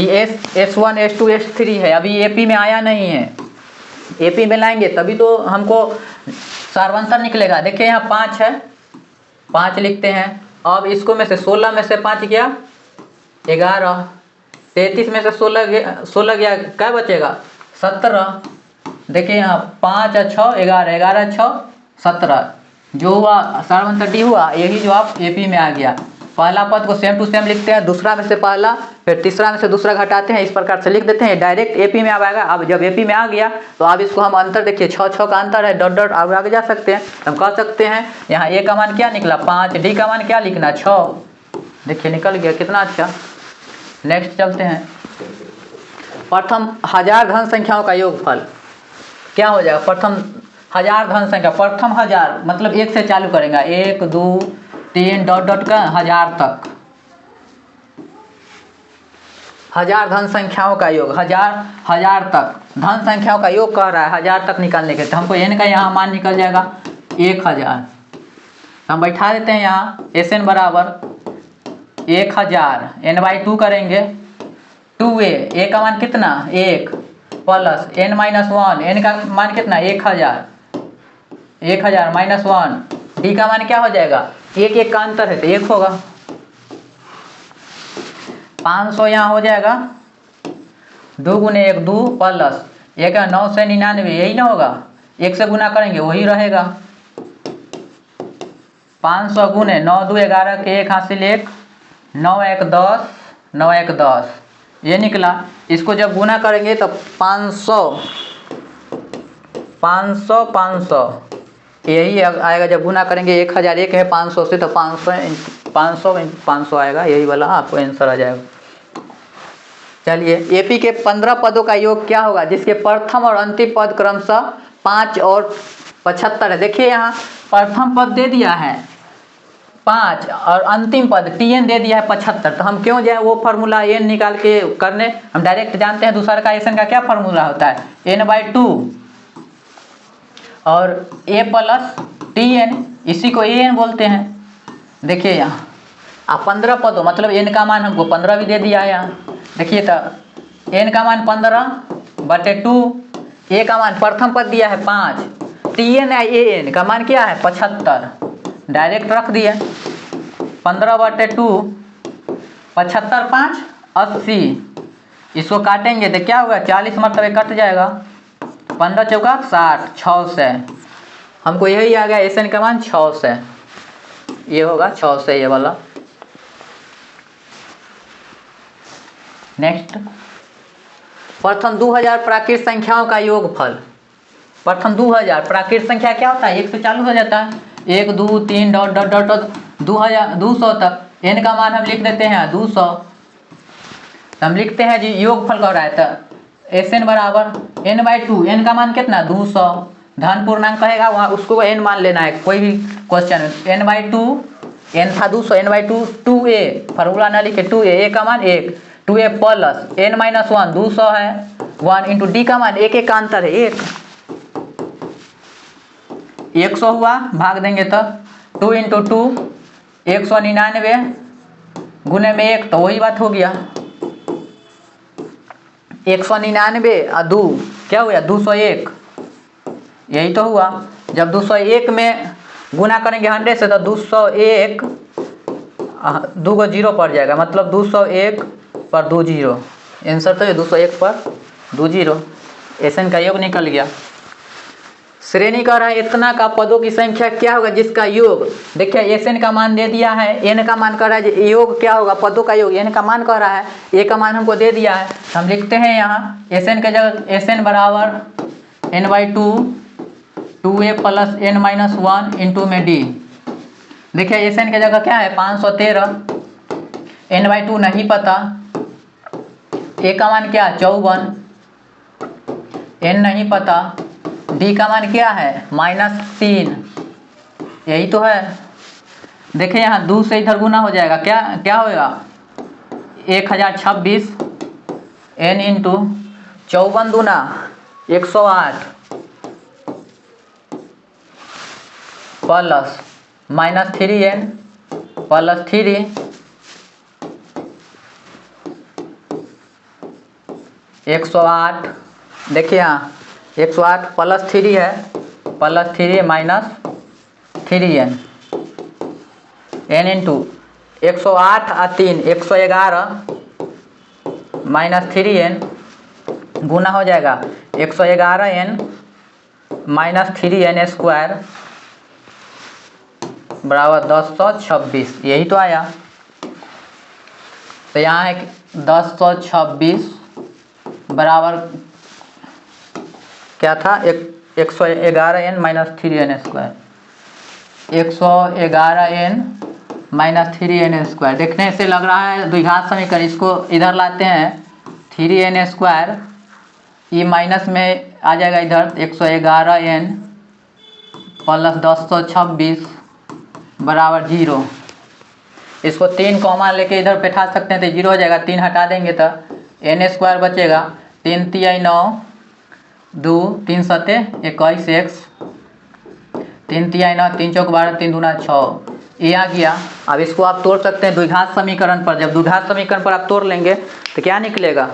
ये S1 S2 S3 है अभी एपी में आया नहीं है, एपी में लाएंगे तभी तो हमको सार्वंतर निकलेगा। देखिए यहाँ 5 है 5 लिखते हैं। अब इसको में से 16 में से 5 गया 11, 33 में से 16 गया क्या बचेगा 17। देखिए यहाँ 5 और 6 11 11 6 17 जो हुआ सार्वंतर डी हुआ, यही जो आप एपी में आ गया। पहला पद को सेम टू सेम लिखते हैं, दूसरा में से पहला फिर तीसरा में से दूसरा घटाते हैं, इस प्रकार से लिख देते हैं, डायरेक्ट एपी में आएगा। अब जब एपी में आ गया तो अब इसको हम अंतर देखिए 6 6 का अंतर है, डॉट डॉट आगे जा सकते हैं। हम कह सकते हैं यहाँ ए का मान क्या निकला 5, डी का मान क्या लिखना 6। देखिए निकल गया कितना अच्छा। नेक्स्ट चलते हैं। प्रथम 1000 धन संख्याओं का योगफल क्या हो जाएगा। प्रथम 1000 धन संख्या, प्रथम 1000 मतलब 1 से चालू करेंगे 1 2 3 डॉट डॉट का 1000 तक। 1000 धन संख्याओं का योग, 1000 तक धन संख्याओं का योग कह रहा है 1000 तक निकालने के, तो हमको n का यहाँ मान निकल जाएगा 1000। हम बैठा देते हैं यहाँ Sn बराबर 1000 n/2 करेंगे 2a, a का मान कितना 1 प्लस n - 1, n का मान कितना 1000 -1, d का मान क्या हो जाएगा 1 1 का अंतर है तो 1 होगा। 500 यहाँ हो जाएगा 2 गुने 1 2 प्लस 1 9 से 99, यही ना होगा 1 से गुना करेंगे वही रहेगा। 500 गुने 9 2 11 के 1 हासिल 1 9 1 10 9 1 10 ये निकला। इसको जब गुना करेंगे तो 500 500 500 यही आएगा। जब गुना करेंगे 1000 1 है 500 से तो 500 आएगा, यही वाला आपको आंसर आ जाएगा। चलिए एपी के 15 पदों का योग क्या होगा जिसके प्रथम और अंतिम पद क्रमशः 5 और 75 है। देखिए यहाँ प्रथम पद दे दिया है 5 और अंतिम पद tn दे दिया है 75, तो हम क्यों जाए वो फार्मूला n निकाल के करने, हम डायरेक्ट जानते हैं दूसरा का एसन का क्या फार्मूला होता है n/2 और a प्लस tn, इसी को an बोलते हैं। देखिए यहाँ आप 15 पदों मतलब n का मान हमको 15 भी दे दिया है यहाँ। देखिए तो n का मान 15/2, a का मान प्रथम पद दिया है 5, tn है an का मान क्या है 75, डायरेक्ट रख दिए 15/2 75 5 80। इसको काटेंगे तो क्या होगा 40 मरतबे कट जाएगा, 15 चौका 60 600। हमको यही आ गया एसन का मान 600, ये होगा 600 ये वाला। नेक्स्ट प्रथम 2000 प्राकृत संख्याओं का योगफल। प्रथम 2000 प्राकृत संख्या क्या होता है 1 से चालू हो जाता है 1 2 3 डॉट डॉट डॉट 2000 200 तक। n का मान हम लिख देते हैं 200, हम लिखते हैं जी योगफल कह रहा है तो Sn बराबर n/2, n का मान कितना 200, धन पूर्णांक कहेगा वहाँ उसको n मान लेना है कोई भी क्वेश्चन में। n/2 n था 200 n/2 2a, फार्मूला ना लिखे 2a, a का मान 1 2a प्लस n - 1 200 है 1 इंटू d का मान 1 1 का अंतर है 1 100 हुआ, भाग देंगे तो 2 इंटू 2 199 गुने में 1 तो वही बात हो गया 199 और 2 क्या हुआ 201, यही तो हुआ। जब 201 में गुना करेंगे 100 से तो 201 2 को 0 पड़ जाएगा, मतलब 201 पर 2 0, आंसर तो है 201 पर 2 0। एसएन का योग निकल गया। श्रेणी कह रहा है इतना का पदों की संख्या क्या होगा जिसका योग, देखिए एसएन का मान दे दिया है, एन का मान कह रहा है योग क्या होगा, पदों का योग एन का मान कह रहा है, ए का मान हमको दे दिया है। हम लिखते हैं यहाँ एसएन के जगह एसएन बराबर n/2 2a + n-1 इंटू में डी। देखिए एसएन के जगह क्या है 513, n/2 नहीं पता, ए का मान क्या 54, n नहीं पता, डी का मान क्या है -3, यही तो है। देखिए यहाँ 2 से इधर गुना हो जाएगा, क्या क्या होगा 1026 n इंटू 54 दूना 108 प्लस -3n प्लस 3 108। देखिए यहाँ 108 प्लस 3 है, plus 3 minus 3n, n into 108 और 3 111 माइनस 3n गुना हो जाएगा 111n माइनस 3n स्क्वायर बराबर 1026, यही तो आया। तो यहाँ है 1026 बराबर क्या था 111n minus 3n square, 111n minus 3n square. देखने से लग रहा है द्विघात समीकरण, इसको इधर लाते हैं 3n स्क्वायर, ये माइनस में आ जाएगा इधर 111n प्लस 1026 बराबर 0। इसको 3 कॉमा लेके इधर बैठा सकते हैं तो 0 हो जाएगा, 3 हटा देंगे तो n स्क्वायर बचेगा, 3 तिया 9 2 3 सते 21x, 3 तिया 9 3 चौक 12 3 दूना 6, ये आ गया। अब इसको आप तोड़ सकते हैं द्विघात समीकरण पर, जब द्विघात समीकरण पर आप तोड़ लेंगे तो क्या निकलेगा,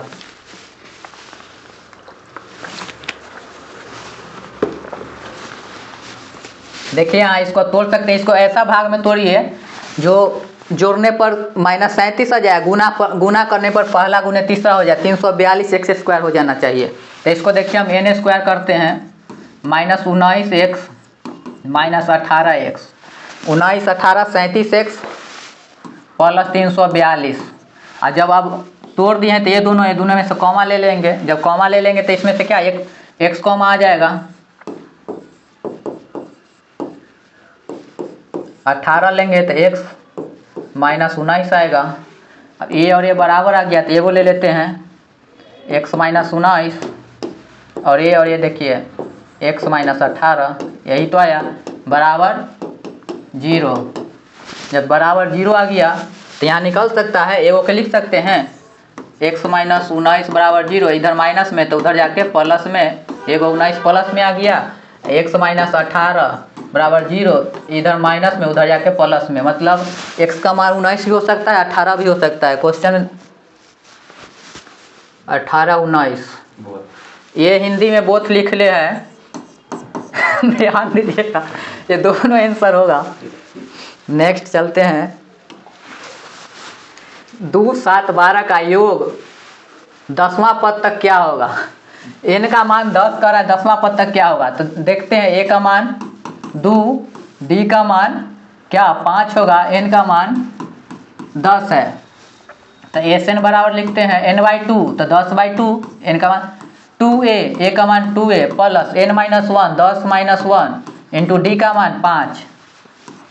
देखिए यहाँ इसको तोड़ सकते हैं, इसको ऐसा भाग में तोड़िए जो जोड़ने पर -37 आ जाए, गुना करने पर पहला गुने तीसरा हो जाए, 342 x स्क्वायर हो जाना चाहिए। तो इसको देखिए हम n स्क्वायर करते हैं, -19x -18x 19 18 37x प्लस 342। और जब आप तोड़ दिए हैं तो ये दोनों में से कॉमा ले लेंगे, जब कॉमा ले लेंगे तो इसमें से क्या एक x कॉमा आ जाएगा, 18 लेंगे तो x -19 आएगा। अब ये और ये बराबर आ गया तो ये को ले लेते हैं x -19 और ये देखिए x -18, यही तो आया बराबर 0। जब बराबर 0 आ गया तो यहाँ निकल सकता है, एगो के लिख सकते हैं x -19 बराबर 0, इधर माइनस में तो उधर जाके प्लस में, एगो 19 प्लस में आ गया, x -18 बराबर 0, इधर माइनस में उधर जाके प्लस में, मतलब x का मान 19 भी हो सकता है 18 भी हो सकता है। क्वेश्चन 18 19 ये हिंदी में बोथ लिख ले है ध्यान दीजिएगा, ये दोनों आंसर होगा। नेक्स्ट चलते हैं, 2 7 12 का योग 10वां पद तक क्या होगा, n का मान 10 कर रहा है, 10वां पद तक क्या होगा, तो देखते हैं a का मान 2, d का मान क्या 5 होगा, n का मान 10 है, तो Sn बराबर लिखते हैं n/2, तो 10/2, n का मान 2a, a का मान 2a plus n-1 10 -1 into d का मान 5,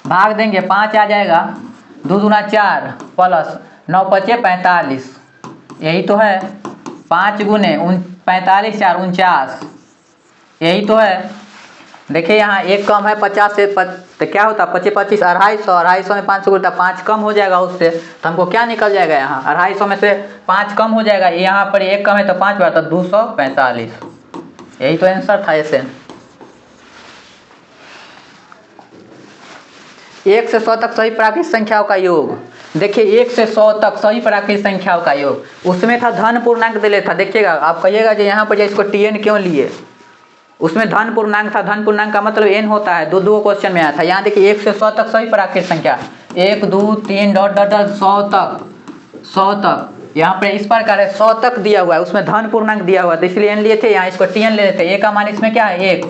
भाग देंगे 5 आ जाएगा, 2 दूना 4 प्लस 9 5 45, यही तो है, 5 गुने 45 4 49, यही तो है। देखिए यहाँ एक कम है 50 से, तो क्या होता 25 25 250 में 5 गुणा 5 कम हो जाएगा उससे, तो हमको क्या निकल जाएगा यहाँ 250 में से 5 कम हो जाएगा, यहाँ पर एक कम है तो 5 बार तो 245, यही तो आंसर था। ऐसे 1 से 100 तक सभी प्राकृतिक संख्याओं का योग। देखिए 1 से 100 तक सभी प्राकृतिक संख्याओं का योग, उसमें था धन पूर्णांक दिले था। देखिएगा आप कहिएगा जो यहाँ पर इसको TN क्यों लिए, उसमें धन पूर्णांक था। धन पूर्णांक का मतलब n होता है, दो क्वेश्चन में आया था। यहाँ देखिए 1 से 100 तक सभी प्राकृतिक संख्या, 1 2 3 डॉट डॉट 100 तक यहाँ पे इस प्रकार है, 100 तक दिया हुआ है, उसमें धन पूर्णांक दिया हुआ है, तो इसलिए n लिए थे, यहाँ इसको TN ले लेते। a का मान इसमें क्या है 1,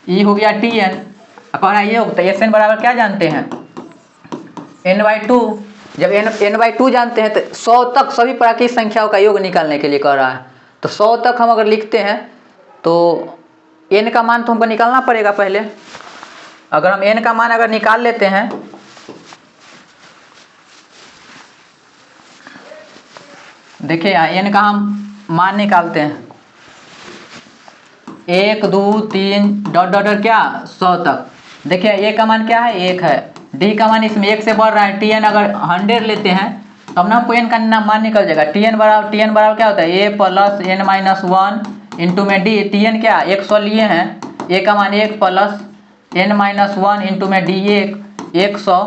ये हो गया TN। कह रहा है ये होता है SN बराबर क्या जानते हैं n/2। जब n/2 जानते हैं तो 100 तक सभी प्राकृतिक संख्याओं का योग निकालने के लिए कह रहा है। तो 100 तक हम अगर लिखते हैं तो n का मान तो हमको निकालना पड़ेगा पहले। अगर हम n का मान अगर निकाल लेते हैं, देखिए यहाँ n का हम मान निकालते हैं, 1 2 3 डॉट डॉट क्या 100 तक। देखिए a का मान क्या है 1 है, d का मान इसमें 1 से बढ़ रहा है, TN अगर 100 लेते हैं तब ना हमको n का मान निकल जाएगा। TN बराबर क्या होता है a प्लस n-1 इंटू में d। TN क्या 100 लिए हैं, a का मान 1 प्लस n-1 इंटू में d 100,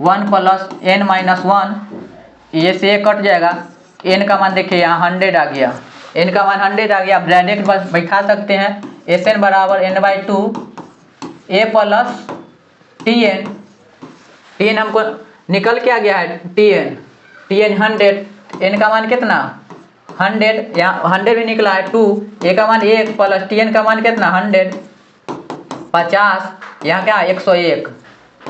1 प्लस n-1, ये से कट जाएगा। n का मान देखिए यहाँ 100 आ गया, n का मान 100 आ गया। आप डायरेक्ट बस बैठा सकते हैं, SN बराबर n/2 a plus TN। TN हमको निकल के आ गया है TN 100, n का मान कितना 100, यहाँ 100 भी निकला है 2, a का मान 1 प्लस TN का मान कितना 100 50, यहाँ क्या 101,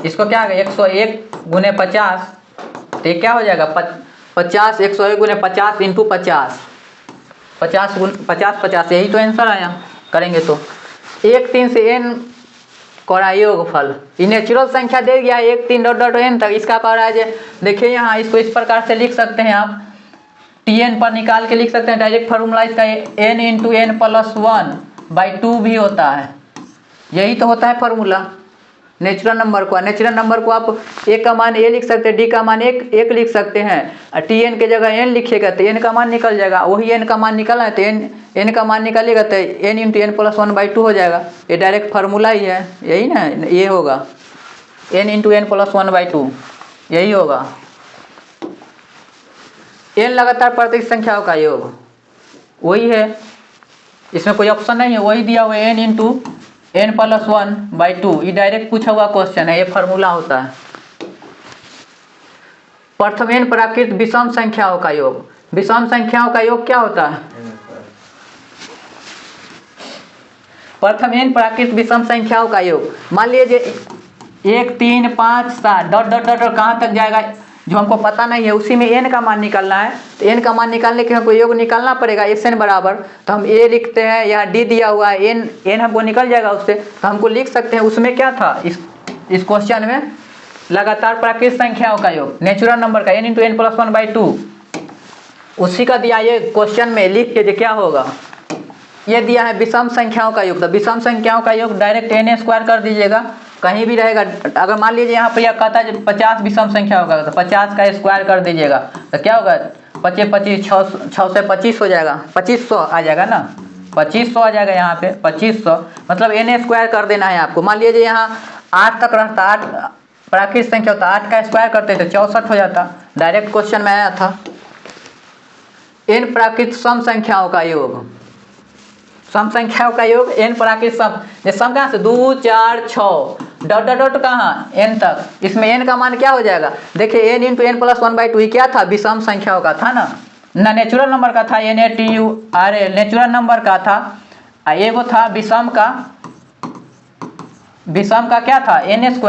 इसको क्या आ गया 101 गुने 50, तो ये क्या हो जाएगा 50 101 गुने 50 इंटू 50, 50 यही तो आंसर आया करेंगे तो। 1 3 से n का योगफल, ये नेचुरल संख्या दे गया 1 3 डॉट डॉट n तक, इसका कह रहा है। देखिए यहाँ इसको इस प्रकार से लिख सकते हैं आप, TN पर निकाल के लिख सकते हैं डायरेक्ट फार्मूला इसका, n इंटू n प्लस 1/2 भी होता है, यही तो होता है फार्मूला नेचुरल नंबर को। नेचुरल नंबर को आप a का मान a लिख सकते हैं, d का मान 1 लिख सकते हैं, TN के जगह n लिखिएगा तो n का मान निकल जाएगा। वही n का मान निकलना है तो n का मान निकालिएगा तो n इंटू n प्लस 1/2 हो जाएगा। ये डायरेक्ट फार्मूला ही है, यही ना, ये होगा n इंटू n प्लस 1/2, यही होगा। n लगातार प्राकृतिक संख्याओं का योग वही है, इसमें कोई ऑप्शन नहीं है, वही दिया हुआ है n इंटू n प्लस 1/2। ये डायरेक्ट पूछा हुआ क्वेश्चन है, ये फार्मूला होता है। प्रथम n प्राकृत विषम संख्याओं का योग। विषम संख्याओं का योग क्या होता है, प्रथम n प्राकृत विषम संख्याओं का योग। मान लीजिए 1 3 5 7 डॉट डॉट डॉट कहाँ तक जाएगा जो हमको पता नहीं है, उसी में n का मान निकालना है। तो n का मान निकालने के हमको योग निकालना पड़ेगा, SN बराबर, तो हम a लिखते हैं, यहाँ d दिया हुआ है, n हमको निकल जाएगा उससे, तो हमको लिख सकते हैं उसमें क्या था इस क्वेश्चन में लगातार प्राकृतिक संख्याओं का योग, नेचुरल नंबर का n इंटू n प्लस 1/2, उसी का दिया ये क्वेश्चन में, लिख के क्या होगा, ये दिया है विषम संख्याओं का योग। तो विषम संख्याओं का योग डायरेक्ट n² कर दीजिएगा, कहीं भी रहेगा। अगर मान लीजिए यहाँ पर यह कहता है 50 विषम संख्या होगा तो 50 का स्क्वायर कर दीजिएगा तो क्या होगा 25 25 6 से 25 हो जाएगा, 2500 आ जाएगा ना, 2500 आ जाएगा यहाँ पे 2500, मतलब n² कर देना है आपको। मान लीजिए यहाँ 8 तक रहता, 8 प्राकृतिक संख्या होता, 8 का स्क्वायर करते तो 64 हो जाता, डायरेक्ट क्वेश्चन में आया था। n प्राकृतिक सम संख्याओं का योग, सम संख्याओं का योग n प्राकृतिक सम, ये सम कहाँ से 2 4 6 डॉट डॉट डॉट कहाँ n तक, इसमें n का मान क्या हो जाएगा, देखिए n इंटू n प्लस 1/2 ये क्या था विषम संख्याओं का था ना नेचुरल नंबर का था NATURL नेचुरल नंबर का था, एगो था विषम का, विषम का क्या था n²,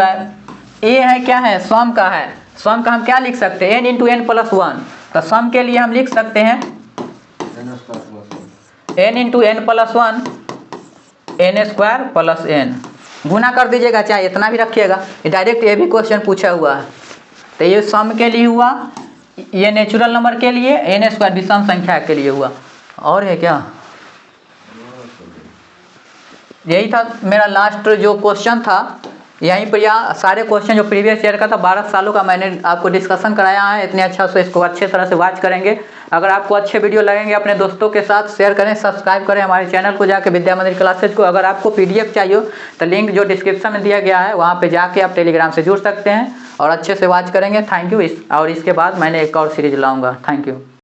a है क्या है सम का है, सम का हम क्या लिख सकते हैं n इंटू n प्लस 1, तो सम के लिए हम लिख सकते हैं n into n plus 1 n² plus n, गुना कर दीजिएगा, चाहे इतना भी रखिएगा, ये डायरेक्ट ये भी क्वेश्चन पूछा हुआ है। तो ये सम के लिए हुआ, ये नेचुरल नंबर के लिए, n² विषम संख्या के लिए हुआ। और है क्या, यही था मेरा लास्ट जो क्वेश्चन था यहीं पर यह सारे क्वेश्चन जो प्रीवियस ईयर का था 12 सालों का मैंने आपको डिस्कशन कराया है इतने अच्छा से, इसको अच्छे तरह से वॉच करेंगे। अगर आपको अच्छे वीडियो लगेंगे अपने दोस्तों के साथ शेयर करें, सब्सक्राइब करें हमारे चैनल को जाके विद्या मंदिर क्लासेज को। अगर आपको PDF चाहिए हो तो लिंक जो डिस्क्रिप्शन में दिया गया है वहाँ पे जाके आप टेलीग्राम से जुड़ सकते हैं और अच्छे से वॉच करेंगे। Thank you. और इसके बाद मैंने एक और सीरीज लाऊंगा। Thank you.